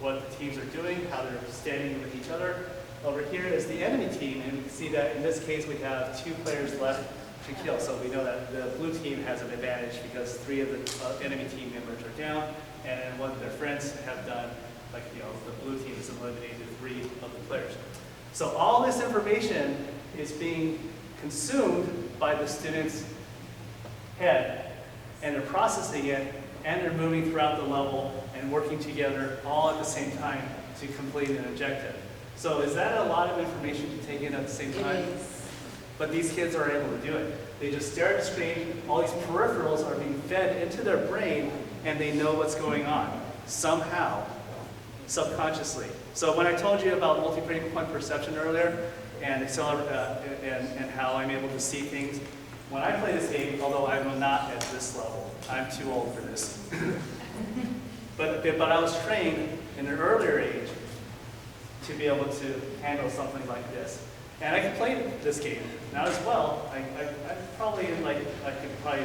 Speaker 2: what the teams are doing, how they're standing with each other. Over here is the enemy team, and we can see that in this case we have 2 players left to kill. So we know that the blue team has an advantage because 3 of the enemy team members are down, and what their friends have done, the blue team has eliminated 3 of the players. So all this information is being consumed by the student's head, and they're processing it, and they're moving throughout the level and working together all at the same time to complete an objective. So is that a lot of information to take in at the same time?
Speaker 9: It is.
Speaker 2: But these kids are able to do it. They just stare at the screen, all these peripherals are being fed into their brain, and they know what's going on, somehow, subconsciously. So when I told you about multi-point perception earlier, and and how I'm able to see things, when I play this game, although I'm not at this level, I'm too old for this. but I was trained in an earlier age to be able to handle something like this. And I can play this game, not as well. I probably I could probably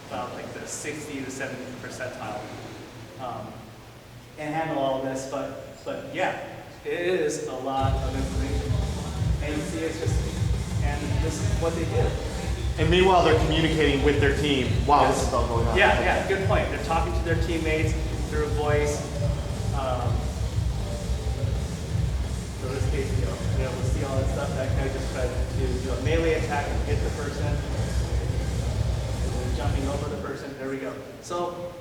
Speaker 2: about like the 60 to 70th percentile, and handle all of this. But yeah, it is a lot of information. And you see, it's just, and this is what they do.
Speaker 1: And meanwhile, they're communicating with their team while this is all going on.
Speaker 2: Yeah, good point. They're talking to their teammates through voice. So this case, we'll see all this stuff. That guy just tried to do a melee attack and hit the person. And then jumping over the person. There we go. So,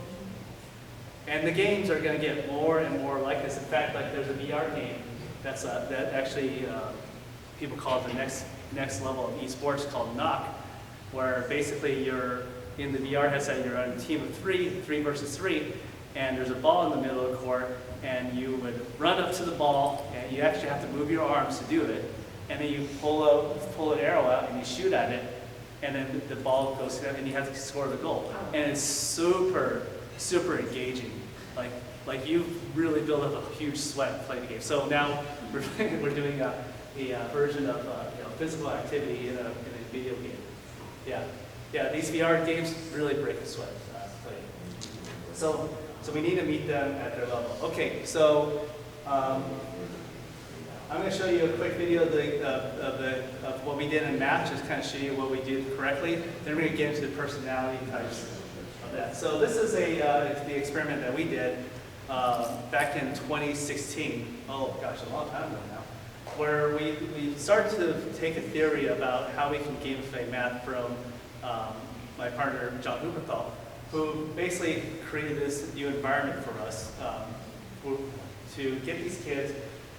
Speaker 2: and the games are going to get more and more like this. In fact, like there's a VR game that actually people call it the next level of esports called Knock, where basically you're in the VR headset, you're on a team of three versus three, and there's a ball in the middle of the court, and you would run up to the ball, and you actually have to move your arms to do it, and then you pull an arrow out and you shoot at it, and then the ball goes through, and you have to score the goal. And it's super engaging. Like you really build up a huge sweat playing the game. So now we're doing a version of physical activity in a video game. Yeah, these VR games really break the sweat. So we need to meet them at their level. Okay, so I'm going to show you a quick video of what we did in math, just kind of show you what we did correctly. Then we're going to get into the personality types of that. So this is the experiment that we did back in 2016. Oh gosh, a long time ago now. Where we started to take a theory about how we can gamify math from my partner, John Huberthal, who basically created this new environment for us to get these kids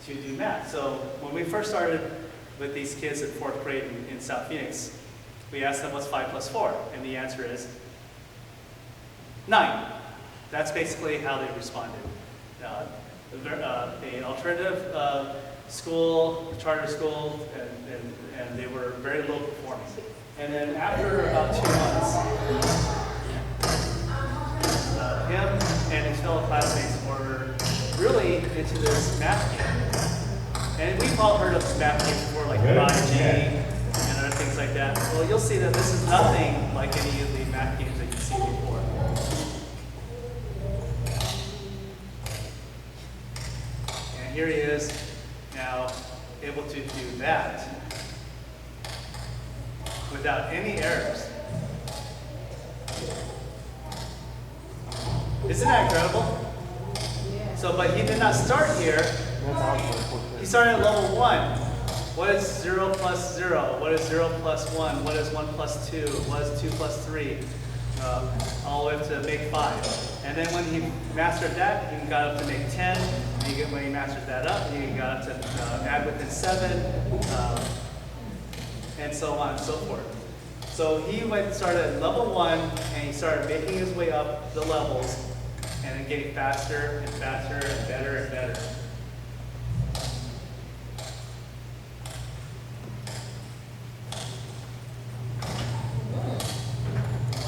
Speaker 2: to do math. So when we first started with these kids in 4th grade in South Phoenix, we asked them what's 5 plus 4, and the answer is 9. That's basically how they responded. An alternative school, charter school, and they were very low performing. And then after about 2 months, him and his fellow classmates were really into this math game. And we've all heard of math games before, like 5G and other things like that. Well, you'll see that this is nothing like any of the math games that you've seen before. And here he is, now able to do that without any errors. Isn't that incredible? So, but he did not start here. He started at level 1. What is 0 plus 0? What is 0 plus 1? What is 1 plus 2? What is 2 plus 3? All the way up to make 5. And then when he mastered that, he got up to make 10. And when he mastered that up, he got up to add within 7, and so on and so forth. So he started at level 1, and he started making his way up the levels, and then getting faster and faster and better and better.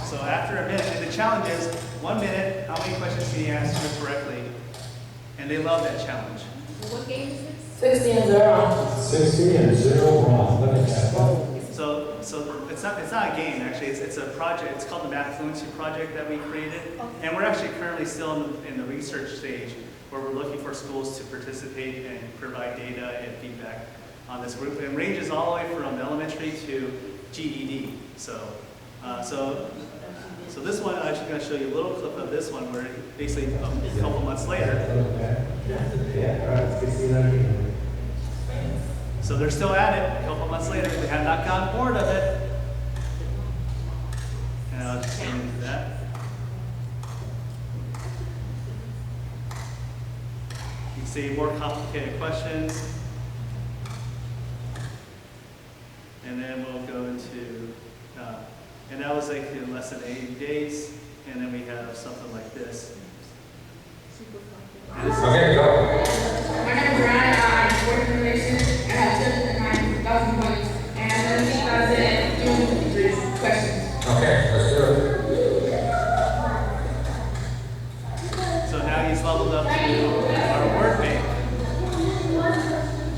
Speaker 2: So after a minute, and the challenge is 1 minute, how many questions can you answer correctly? And they love that challenge.
Speaker 9: What game is this?
Speaker 12: 60 and 0.
Speaker 8: 60 and 0 wrong. Look at that.
Speaker 2: So it's not a game actually. It's a project. It's called the Math Fluency Project that we created, and we're actually currently still in the research stage where we're looking for schools to participate and provide data and feedback on this group. It ranges all the way from elementary to GED. So this one, I'm just going to show you a little clip of this one where basically a couple months later. So they're still at it a couple months later. They have not gotten bored of it. And I'll just get into that. You can see more complicated questions. And then we'll go into, and that was like in less than 80 days. And then we have something like this.
Speaker 5: Okay, go.
Speaker 12: My name is Ryan. I'm Hyperinformation. I have 2,000 points. And let's see if I said do questions.
Speaker 5: Okay, let's do it.
Speaker 2: So now he's leveled up to our word bank.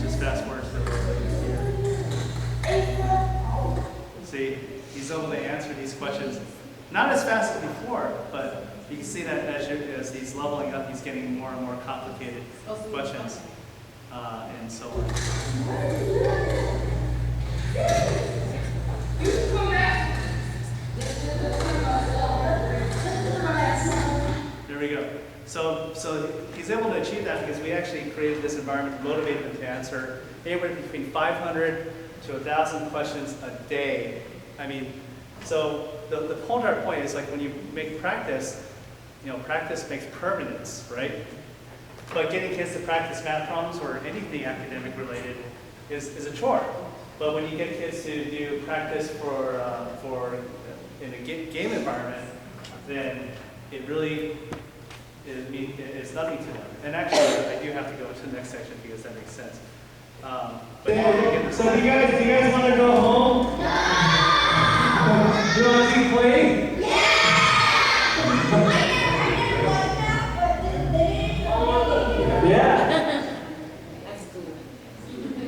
Speaker 2: Just fast forward to the here. See, he's able to answer these questions. Not as fast as before, but you can see that as he's leveling up, he's getting more and more complicated questions, and so on. There we go. So he's able to achieve that because we actually created this environment to motivate him to answer anywhere between 500 to 1,000 questions a day. I mean, so the whole entire point is like when you make practice, practice makes permanence, right? But getting kids to practice math problems or anything academic related is a chore. But when you get kids to do practice for in a game environment, then it really it's nothing to them. And actually, I do have to go to the next section because that makes sense. So do you guys want to go home? Do you want to keep playing? Yeah.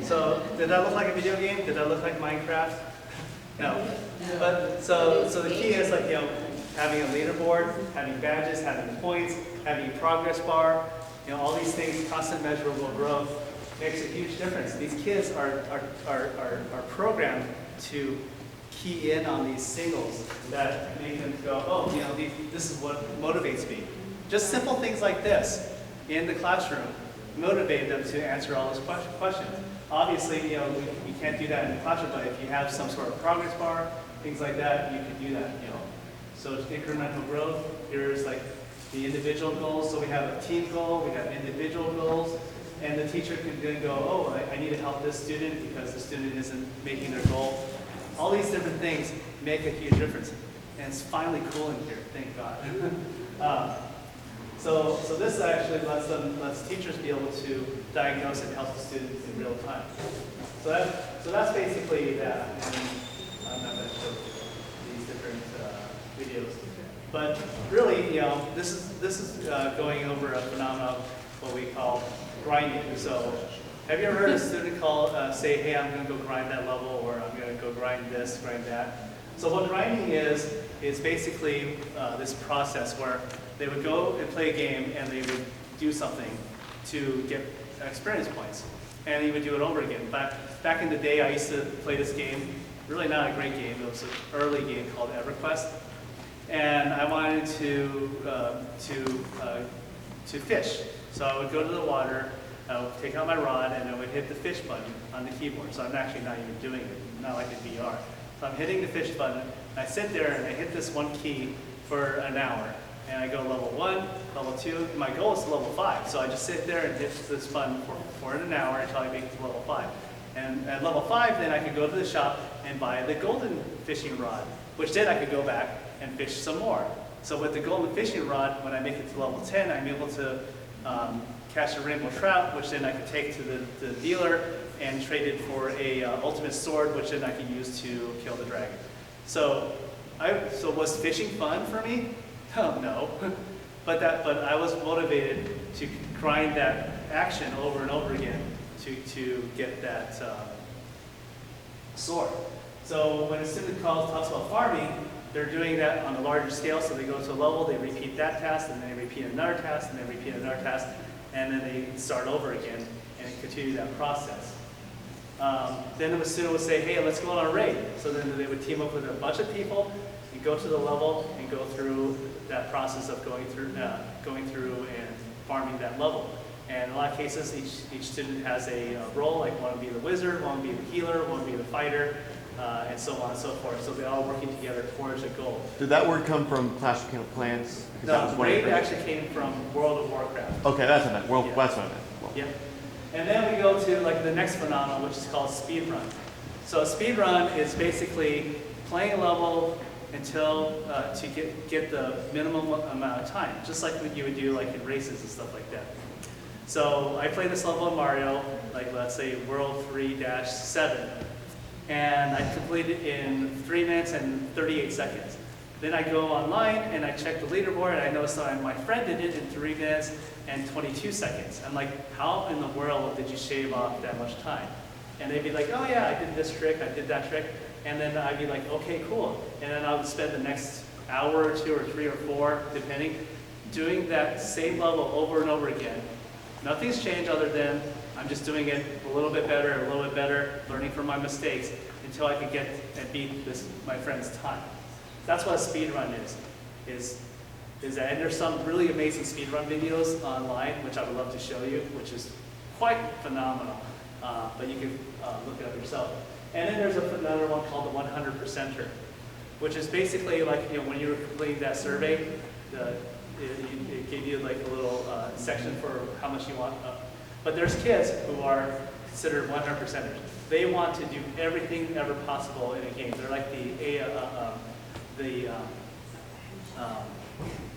Speaker 2: So did that look like a video game? Did that look like Minecraft? No. But so the key is like having a leaderboard, having badges, having points, having a progress bar, all these things, constant measurable growth makes a huge difference. These kids are programmed to key in on these signals that make them go, oh, this is what motivates me. Just simple things like this in the classroom motivate them to answer all those questions. Obviously, we can't do that in the classroom, but if you have some sort of progress bar, things like that, you can do that. So it's incremental growth. Here's like the individual goals. So we have a team goal, we have individual goals, and the teacher can then go, oh, I need to help this student because the student isn't making their goal. All these different things make a huge difference. And it's finally cool in here, thank God. So this actually lets teachers be able to diagnose and help the students in real time. So that's basically that. And I'm not going to show these different videos, but really, this is going over a phenomenon what we call grinding. So have you ever heard a student say, hey, I'm going to go grind that level, or I'm going to go grind this, grind that? So what grinding is basically this process where they would go and play a game and they would do something to get experience points. And they would do it over again. Back in the day, I used to play this game, really not a great game, it was an early game called EverQuest. And I wanted to fish. So I would go to the water, I would take out my rod, and I would hit the fish button on the keyboard. So I'm actually not even doing it, not like in VR. So I'm hitting the fish button, and I sit there and I hit this one key for an hour. And I go level 1, level 2, my goal is to level 5. So I just sit there and hit this button for an hour until I make it to level 5. And at level 5, then I could go to the shop and buy the golden fishing rod, which then I could go back and fish some more. So with the golden fishing rod, when I make it to level 10, I'm able to catch a rainbow trout, which then I could take to the dealer and trade it for a ultimate sword, which then I could use to kill the dragon. So was fishing fun for me? Oh, no. But I was motivated to grind that action over and over again to get that sword. So when a student talks about farming, they're doing that on a larger scale, so they go to a level, they repeat that task, and then they repeat another task, and then repeat another task, and then they start over again and continue that process. Then the student would say, hey, let's go on a raid. So then they would team up with a bunch of people and go to the level and go through that process of going through and farming that level. And in a lot of cases, each student has a role, like one would be the wizard, one would be the healer, one would be the fighter, and so on and so forth. So they're all working together towards a goal.
Speaker 1: Did that word come from Clash of Clans? Because that was
Speaker 2: No,
Speaker 1: one of
Speaker 2: raid
Speaker 1: the-
Speaker 2: actually came from World of Warcraft.
Speaker 1: Okay, that's what I meant. Well,
Speaker 2: Yeah.
Speaker 1: that's what I meant. Well,
Speaker 2: Yep. And then we go to like the next phenomenon, which is called speedrun. So speedrun is basically playing a level until to get the minimum amount of time, just like what you would do like in races and stuff like that. So I played this level in Mario, like let's say World 3-7, and I completed it in 3 minutes and 38 seconds. Then I go online and I check the leaderboard and I notice that my friend did it in 3 minutes and 22 seconds. I'm like, how in the world did you shave off that much time? And they'd be like, oh yeah, I did this trick, I did that trick. And then I'd be like, okay, cool. And then I would spend the next hour or 2 or 3 or 4, depending, doing that same level over and over again. Nothing's changed other than I'm just doing it a little bit better, learning from my mistakes until I can get and beat my friend's time. That's what a speedrun is that, and there's some really amazing speedrun videos online, which I would love to show you, which is quite phenomenal, but you can look it up yourself. And then there's another one called the 100%er, which is basically like, when you were completing that survey, it gave you like a little section for how much you want. But there's kids who are considered 100%ers. They want to do everything ever possible in a game. They're like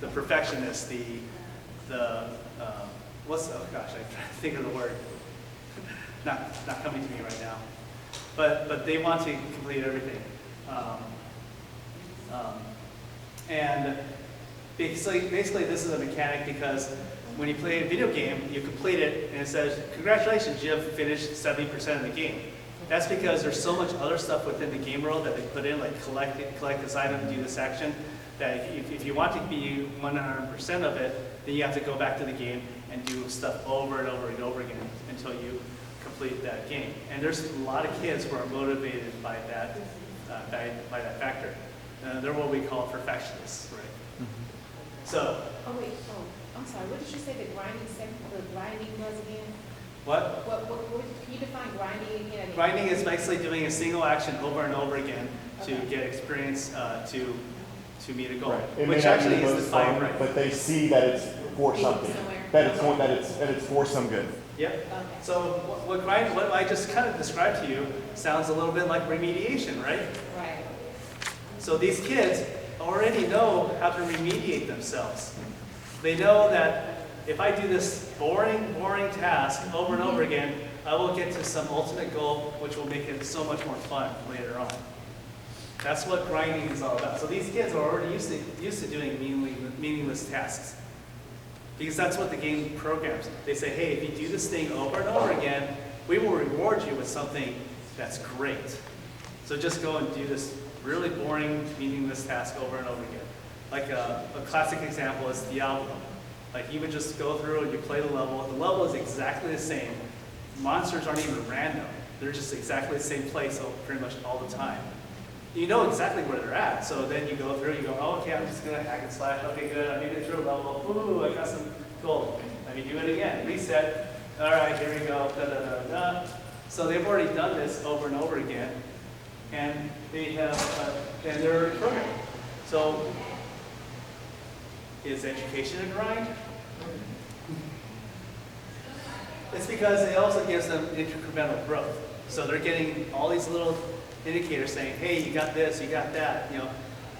Speaker 2: the perfectionist, what's, oh gosh, I'm trying to think of the word. not coming to me right now. But they want to complete everything. And basically this is a mechanic because when you play a video game, you complete it and it says, congratulations, you have finished 70% of the game. That's because there's so much other stuff within the game world that they put in, like collect this item, do this action, that if you want to be 100% of it, then you have to go back to the game and do stuff over and over and over again until you complete that game. And there's a lot of kids who are motivated by that factor. They're what we call perfectionists, right? Mm-hmm. So.
Speaker 9: Oh wait, I'm sorry. What did you say the grinding was again?
Speaker 2: What?
Speaker 9: Can you define grinding again?
Speaker 2: Grinding is basically doing a single action over and over again to get experience to meet a goal,
Speaker 1: right.
Speaker 2: which actually is defined right.
Speaker 1: But they see that it's for something, that it's for some good.
Speaker 2: Yep.
Speaker 9: Okay.
Speaker 2: So what I just kind of described to you sounds a little bit like remediation, right?
Speaker 9: Right.
Speaker 2: So these kids already know how to remediate themselves. They know that if I do this boring task over and over again, I will get to some ultimate goal, which will make it so much more fun later on. That's what grinding is all about. So these kids are already used to doing meaningless tasks. Because that's what the game programs. They say, hey, if you do this thing over and over again, we will reward you with something that's great. So just go and do this really boring, meaningless task over and over again. Like a classic example is Diablo. Like you would just go through and you play the level. The level is exactly the same. Monsters aren't even random. They're just exactly the same place pretty much all the time. You know exactly where they're at. So then you go through, you go, oh, okay, I'm just going to hack and slash. Okay, good. I made it through a level. Ooh, I got some gold. Let me do it again. Reset. All right, here we go. Da, da, da, da. So they've already done this over and over again. And they have, and they're already programmed. So is education a grind? It's because it also gives them incremental growth. So they're getting all these little indicators saying, hey, you got this, you got that. You know,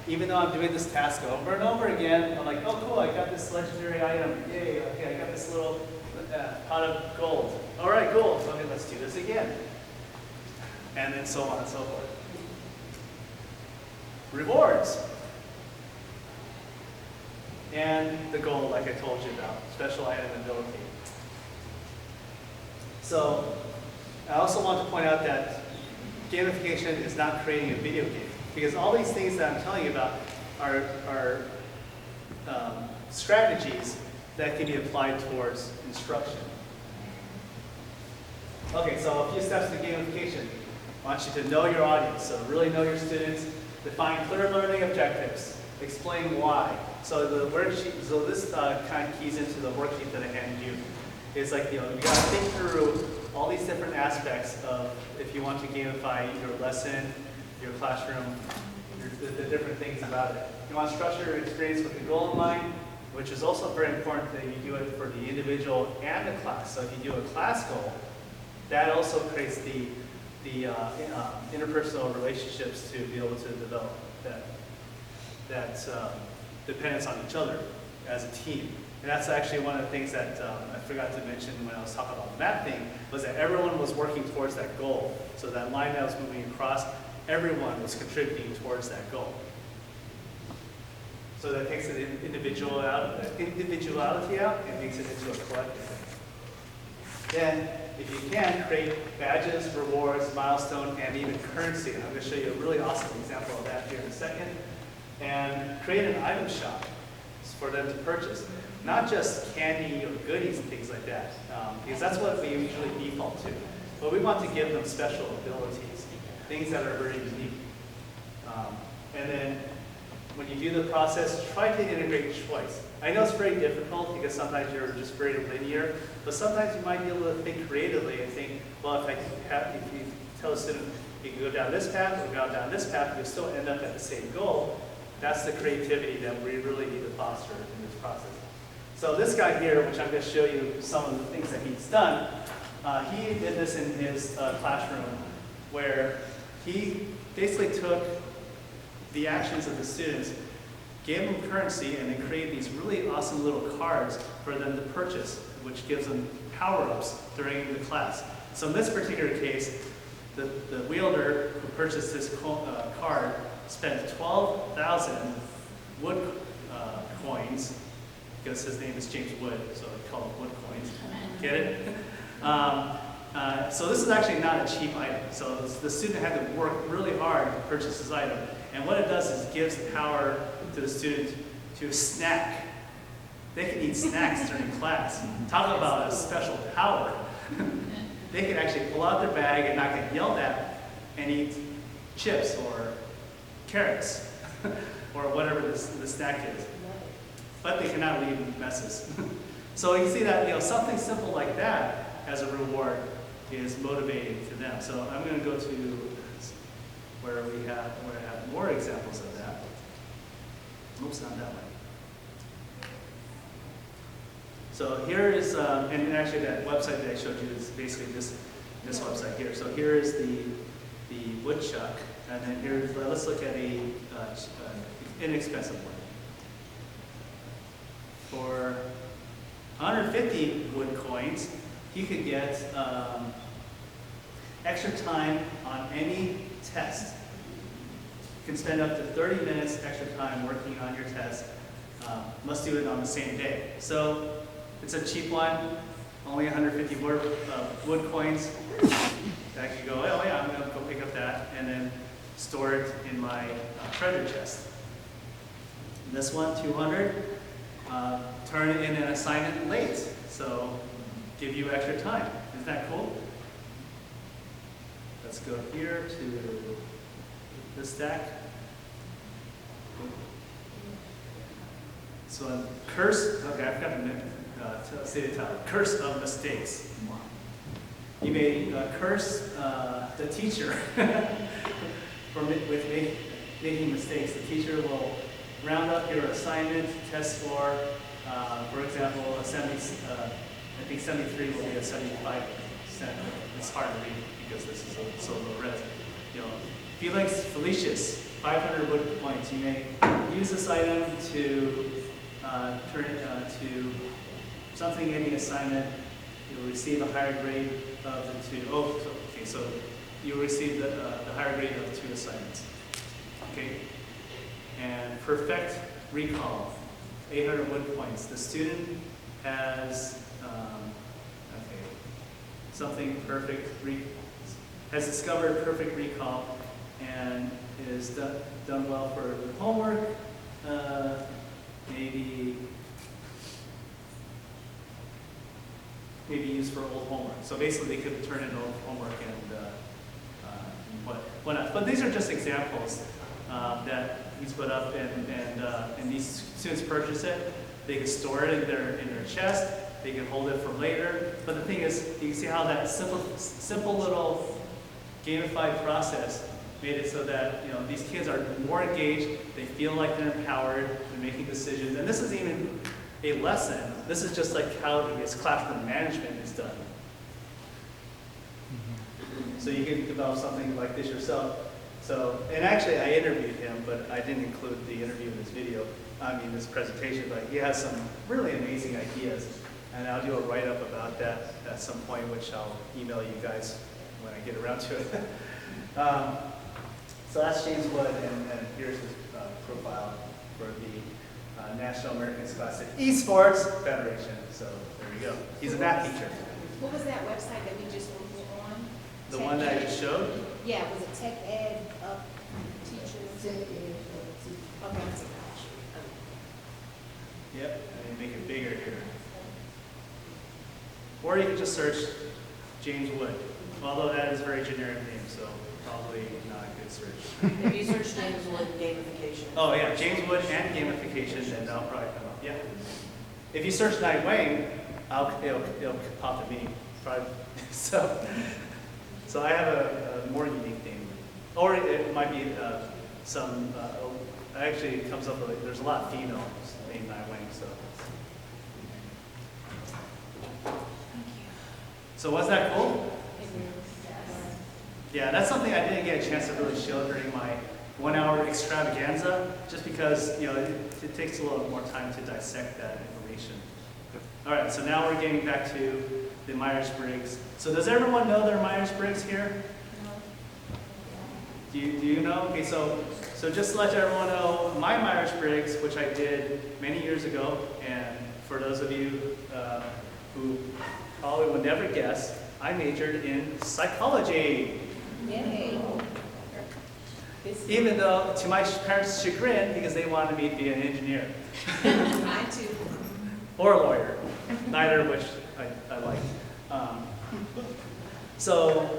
Speaker 2: even though I'm doing this task over and over again, I'm like, oh, cool, I got this legendary item. Yay, okay, I got this little pot of gold. All right, cool. Okay, let's do this again. And then so on and so forth. Rewards. And the goal, like I told you about, special item ability. So I also want to point out that gamification is not creating a video game, because all these things that I'm telling you about are strategies that can be applied towards instruction. Okay, so a few steps to gamification. I want you to know your audience, so really know your students, define clear learning objectives, explain why. So the worksheet, so this kind of keys into the worksheet that I handed you. is like, you gotta think through all these different aspects of if you want to gamify your lesson, your classroom, the different things about it. You want to structure your experience with the goal in mind, which is also very important that you do it for the individual and the class. So if you do a class goal, that also creates the interpersonal relationships to be able to develop that dependence on each other as a team. And that's actually one of the things that I forgot to mention when I was talking about the map thing, was that everyone was working towards that goal. So that line that was moving across, everyone was contributing towards that goal. So that takes the individuality out and makes it into a collective. Then, if you can, create badges, rewards, milestone, and even currency. And I'm going to show you a really awesome example of that here in a second. And create an item shop for them to purchase. Not just candy or goodies and things like that, because that's what we usually default to. But we want to give them special abilities, things that are very unique. And then when you do the process, try to integrate choice. I know it's very difficult because sometimes you're just very linear, but sometimes you might be able to think creatively and think, well, if you tell a student you can go down this path or go down this path, you'll still end up at the same goal. That's the creativity that we really need to foster in this process. So this guy here, which I'm going to show you some of the things that he's done, he did this in his classroom where he basically took the actions of the students, gave them currency, and then created these really awesome little cards for them to purchase, which gives them power-ups during the class. So in this particular case, the wielder who purchased this card spent 12,000 wood coins, because his name is James Wood, so I call them wood coins. Get it? So this is actually not a cheap item. So the student had to work really hard to purchase this item. And what it does is gives power to the student to snack. They can eat snacks during class. Talk about a special power. They can actually pull out their bag and not get yelled at and eat chips or carrots or whatever the snack is. But they cannot leave messes. So you see that something simple like that as a reward is motivating to them. So I'm going to go to where I have more examples of that. Oops, not that way. So here is, and actually that website that I showed you is basically this website here. So here is the woodchuck, and then here's, let's look at a inexpensive one. For 150 wood coins, you could get extra time on any test. You can spend up to 30 minutes extra time working on your test. Must do it on the same day. So it's a cheap one, only 150 wood coins. I can go, oh yeah, I'm going to go pick up that and then store it in my treasure chest. This one, 200. Turn in an assignment late, so give you extra time. Isn't that cool? Let's go here to this stack. So curse, okay, I forgot to say the title. Curse of mistakes. You may curse the teacher with making mistakes. The teacher will round up your assignment, test score. For example, I think 73 will be a 75%. It's hard to read because this is so low res. Felix Felicius, 500 wood points. You may use this item to turn it to something in the assignment. You'll receive a higher grade of the two. Oh, okay, so you'll receive the higher grade of the 2 assignments. Okay, and perfect recall. 800 wood points. The student has something perfect, has discovered perfect recall and is done well for the homework, maybe used for old homework. So basically they could turn in old homework and whatnot. But these are just examples that he's put up, and these students purchase it. They can store it in their chest, They can hold it for later. But the thing is, you can see how that simple little gamified process made it so that these kids are more engaged. They feel like they're empowered. They're making decisions. And this is even a lesson. This is just like how this classroom management is done. So you can develop something like this yourself. So, and actually I interviewed him, but I didn't include the interview in this video, this presentation, but he has some really amazing ideas. And I'll do a write-up about that at some point, which I'll email you guys when I get around to it. So that's James Wood, and here's his profile for the National American Scholastic Esports Federation. So there we go. He's a math teacher.
Speaker 9: What was that website that we just were on?
Speaker 2: The one that I just showed?
Speaker 9: Yeah, was it Tech Ed Up Teachers? Okay.
Speaker 2: Yep, and make it bigger here. Or you can just search James Wood, although that is a very generic name, so probably not a good search.
Speaker 13: If you search James Wood gamification.
Speaker 2: Oh yeah, James Wood and gamification, then that'll probably come up. Yeah. If you search Night Wayne, it'll pop to me. Probably. So I have a more unique name, or it might be actually it comes up with, there's a lot of females named Night Wayne, so. So was that cool? Yeah, that's something I didn't get a chance to really show during my 1 hour extravaganza, just because it takes a little more time to dissect that information. All right, so now we're getting back to the Myers-Briggs. So does everyone know their Myers-Briggs here? Do you know? Okay, so just to let everyone know, my Myers-Briggs, which I did many years ago, and for those of you who probably would never guess, I majored in psychology.
Speaker 9: Yay.
Speaker 2: Even though, to my parents' chagrin, because they wanted me to be an engineer.
Speaker 9: Mine too.
Speaker 2: Or a lawyer, neither of which I like. So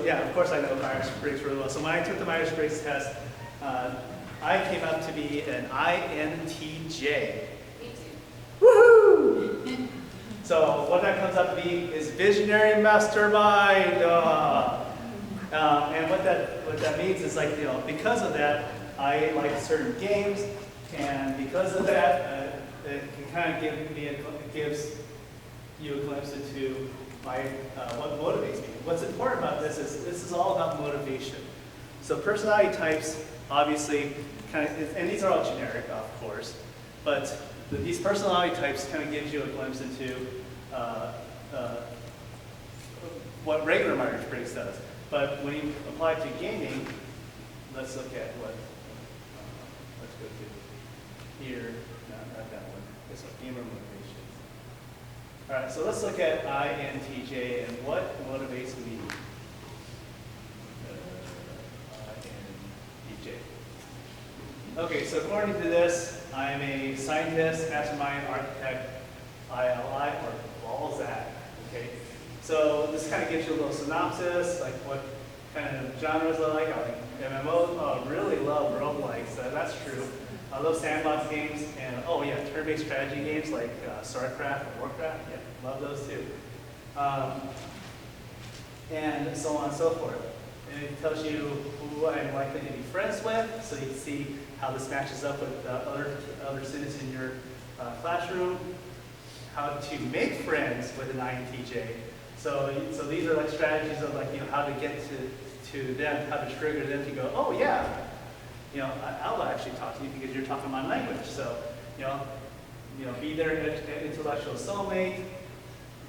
Speaker 2: yeah, of course I know Myers-Briggs really well. So when I took the Myers-Briggs test, I came out to be an INTJ.
Speaker 9: Me too.
Speaker 2: Woohoo! So what that comes out to be is visionary mastermind. And what that means is, like, because of that, I like certain games, and because of that, it can kind of gives you a glimpse into what motivates me. What's important about this is all about motivation. So personality types, obviously, and these are all generic, of course, but these personality types kind of gives you a glimpse into what regular Myers-Briggs does. But when you apply it to gaming, let's look at what, let's go to here, not that one, this one, gamer motivation. All right, so let's look at INTJ and what motivates me. INTJ. Okay, so according to this, I am a scientist, mastermind, architect, ILI, or Balzac, okay? So this kind of gives you a little synopsis, like what kind of genres I like. I like MMOs. Oh, I really love roguelikes. That's true. I love sandbox games, and oh yeah, turn-based strategy games like StarCraft or Warcraft. Yeah, love those too. And so on and so forth. And it tells you who I'm likely to be friends with, so you can see how this matches up with other students in your classroom. How to make friends with an INTJ. So these are like strategies of, like, how to get to them, how to trigger them to go, oh yeah, I'll actually talk to you because you're talking my language. So, be their intellectual soulmate,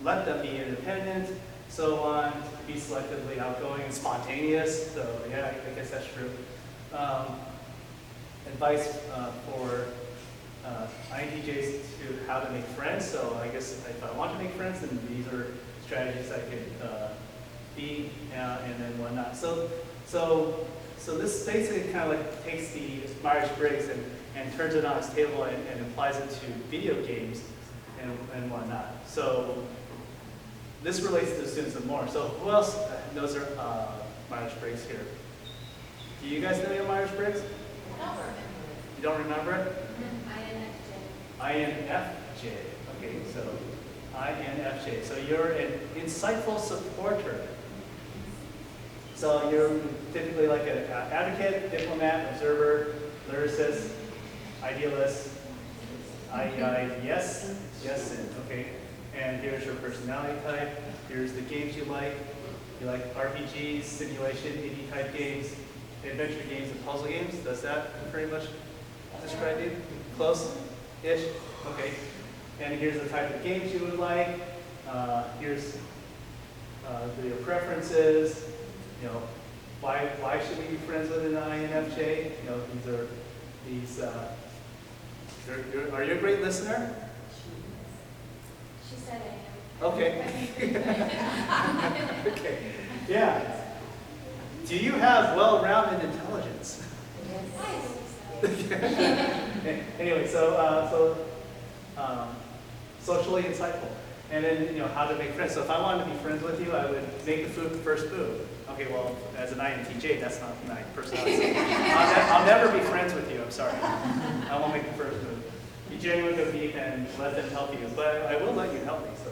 Speaker 2: let them be independent, so on, be selectively outgoing and spontaneous. So yeah, I guess that's true. Advice for INTJs to how to make friends. So I guess if I want to make friends, then these are strategies I could be, and then whatnot. So this basically kind of like takes the Myers-Briggs and turns it on its table and applies it to video games and whatnot. So this relates to the students and more. So who else knows their Myers-Briggs here? Do you guys know your Myers-Briggs?
Speaker 6: I don't remember.
Speaker 2: You don't remember it?
Speaker 6: INFJ.
Speaker 2: INFJ. Okay, so INFJ. So you're an insightful supporter. So you're typically like an advocate, diplomat, observer, lyricist, idealist, yes, and okay. And here's your personality type. Here's the games you like. You like RPGs, simulation, indie type games, adventure games, and puzzle games. Does that pretty much describe you? Close-ish? Okay. And here's the type of games you would like. Here's your preferences. You know, why should we be friends with an INFJ? You know, are you a great listener?
Speaker 7: She said I am.
Speaker 2: Okay. Okay. Yeah. Do you have well-rounded intelligence? Anyway, socially insightful. And then, you know, how to make friends. So if I wanted to be friends with you, I would make the food first move. Okay, well, as an INTJ, that's not my personality. I'll never be friends with you, I'm sorry. I won't make the first move. Be genuine, go deep, and let them help you. But I will let you help me, so.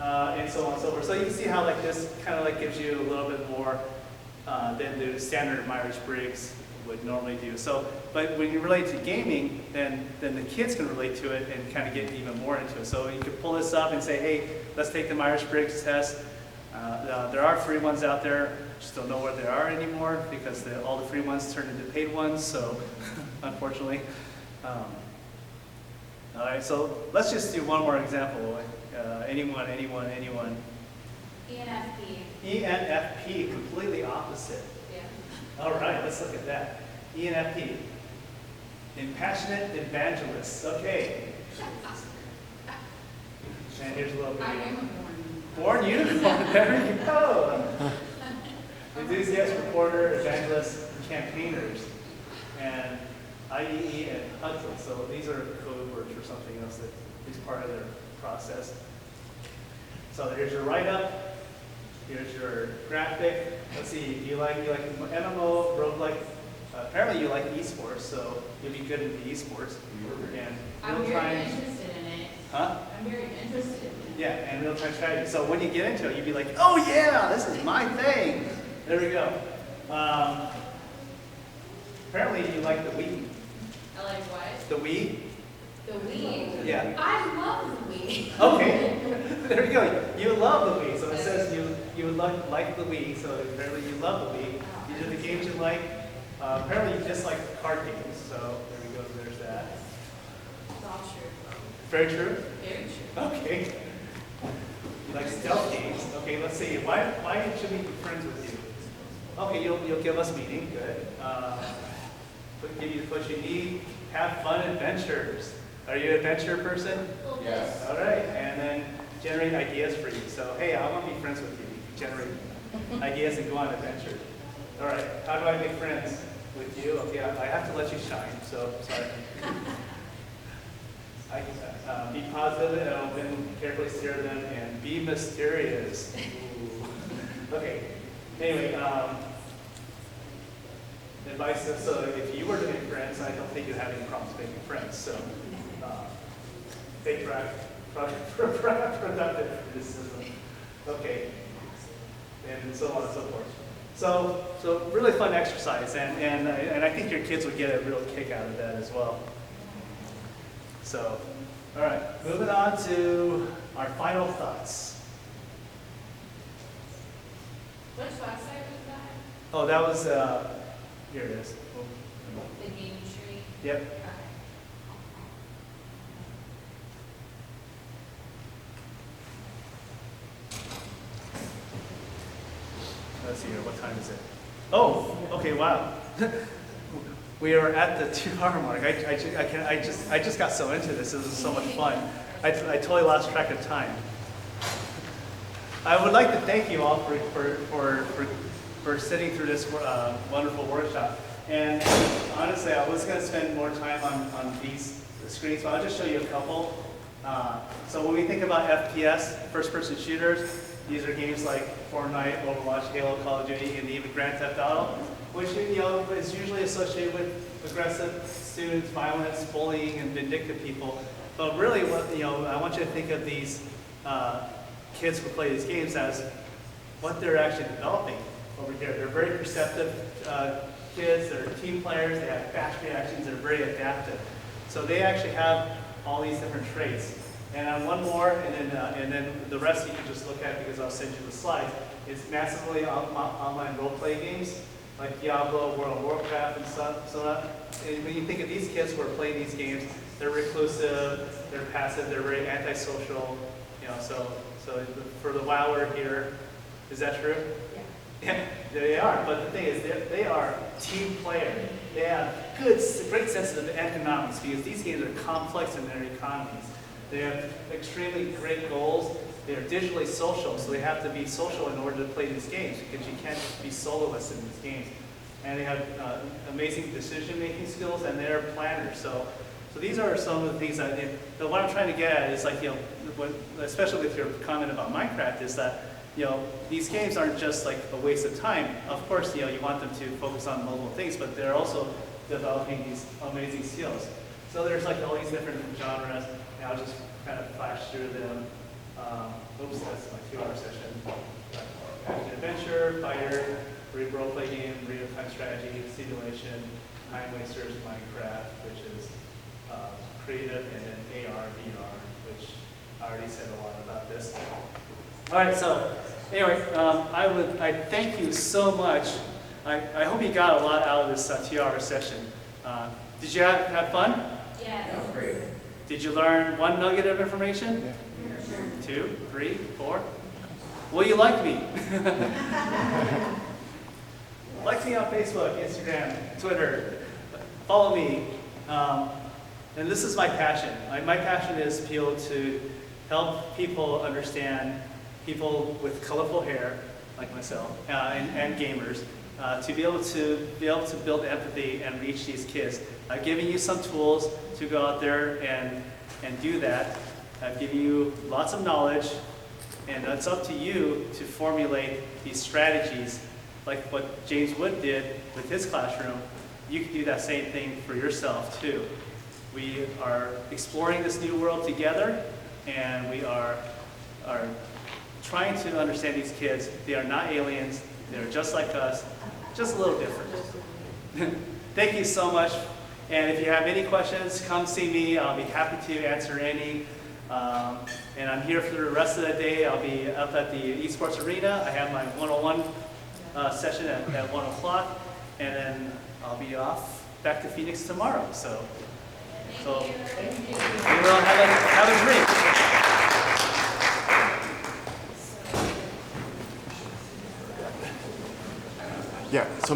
Speaker 2: And so on and so forth. So you can see how like this kind of like gives you a little bit more than the standard Myers-Briggs would normally do. So, but when you relate to gaming, then the kids can relate to it and kind of get even more into it. So you could pull this up and say, hey, let's take the Myers-Briggs test. There are free ones out there. Just don't know where they are anymore because all the free ones turned into paid ones. So, unfortunately. All right. So let's just do one more example. Anyone.
Speaker 7: ENFP.
Speaker 2: ENFP, completely opposite.
Speaker 7: Yeah.
Speaker 2: All right, let's look at that. ENFP, impassionate evangelist. Okay. And here's a little bit. Born unicorn. There you go. Enthusiast, reporter, evangelist, campaigners, and IEE and Hudson. So these are code words for something else that is part of their process. So here's your write-up. Here's your graphic. Let's see. You like MMO, roguelike. Apparently you like esports, so you'll be good in the esports. And
Speaker 12: I'm very interested in it.
Speaker 2: Huh?
Speaker 12: I'm very interested in it.
Speaker 2: Yeah, and real-time strategy. So when you get into it, you'd be like, oh yeah, this is my thing. There we go. Apparently you like the Wii.
Speaker 12: I like what?
Speaker 2: The Wii?
Speaker 12: The Wii?
Speaker 2: Yeah.
Speaker 12: I love the Wii.
Speaker 2: Okay. There we go. You love the Wii. So it says you would like the Wii. So apparently you love the Wii. These are the games you like. Apparently you just like card games. So there we go. There's that.
Speaker 12: It's all true.
Speaker 2: Very true?
Speaker 12: Very true.
Speaker 2: Okay. You like stealth games. Okay, let's see. Why should we be friends with you? Okay, you'll give us meaning. Good. Give you the push you need. Have fun adventures. Are you an adventure person?
Speaker 3: Yes.
Speaker 2: All right, and then generate ideas for you. So, hey, I want to be friends with you. You can generate ideas and go on adventures. All right, how do I make friends with you? Okay, I have to let you shine, so sorry. Be positive and open, carefully steer them, and be mysterious. Ooh. Okay, anyway, advice, so if you were to make friends, I don't think you'd have any problems making friends. So, take productive criticism. Okay, and so on and so forth. So really fun exercise, and I think your kids would get a real kick out of that as well. So, all right, moving on to our final thoughts.
Speaker 12: Which website was that?
Speaker 2: Oh, that was, here it is.
Speaker 12: The game tree?
Speaker 2: Yep.
Speaker 12: Okay.
Speaker 2: Let's see here, what time is it? Oh, okay, wow. We are at the 2-hour mark. I just got so into this. This was so much fun. I totally lost track of time. I would like to thank you all for sitting through this wonderful workshop. And honestly, I was going to spend more time on these screens, but I'll just show you a couple. So when we think about FPS, first-person shooters, these are games like Fortnite, Overwatch, Halo, Call of Duty, and even Grand Theft Auto, which is usually associated with aggressive students, violence, bullying, and vindictive people. But really, what I want you to think of these kids who play these games as what they're actually developing over here. They're very perceptive kids. They're team players. They have fast reactions. They're very adaptive. So they actually have all these different traits. And one more, and then the rest you can just look at because I'll send you the slides. It's massively online role-play games like Diablo, World of Warcraft, and stuff. And when you think of these kids who are playing these games, they're reclusive, they're passive, they're very antisocial. So for the WoWer here, is that true? Yeah, they are. But the thing is, they are team players. They have great sense of economics because these games are complex in their economies. They have extremely great goals. They are digitally social, so they have to be social in order to play these games because you can't be soloists in these games. And they have amazing decision-making skills, and they're planners. So these are some of the things I think. What I'm trying to get at is like, especially with your comment about Minecraft, is that these games aren't just like a waste of time. Of course, you want them to focus on multiple things, but they're also developing these amazing skills. So there's like all these different genres, and I'll just kind of flash through them. Oops, that's my 2-hour session. Action adventure, fighter, role-play game, real-time strategy, simulation, time wasters, Minecraft, which is creative, and then AR, VR, which I already said a lot about this. All right, so anyway, I thank you so much. I hope you got a lot out of this 2-hour session. Did you have fun?
Speaker 7: Yes.
Speaker 3: That was great.
Speaker 2: Did you learn one nugget of information?
Speaker 1: Yeah.
Speaker 2: 2, 3, 4? Will you like me? Like me on Facebook, Instagram, Twitter. Follow me. And this is my passion. My passion is to help people understand people with colorful hair, like myself, and gamers, to be able to build empathy and reach these kids. I've given you some tools to go out there and do that. I've given you lots of knowledge, and it's up to you to formulate these strategies, like what James Wood did with his classroom. You can do that same thing for yourself too. We are exploring this new world together, and we are trying to understand these kids. They are not aliens. They're just like us, just a little different. Thank you so much. And if you have any questions, come see me. I'll be happy to answer any. And I'm here for the rest of the day. I'll be up at the esports arena. I have my 101 session at 1 o'clock, and then I'll be off back to Phoenix tomorrow. So we will have a drink.
Speaker 1: Yeah. So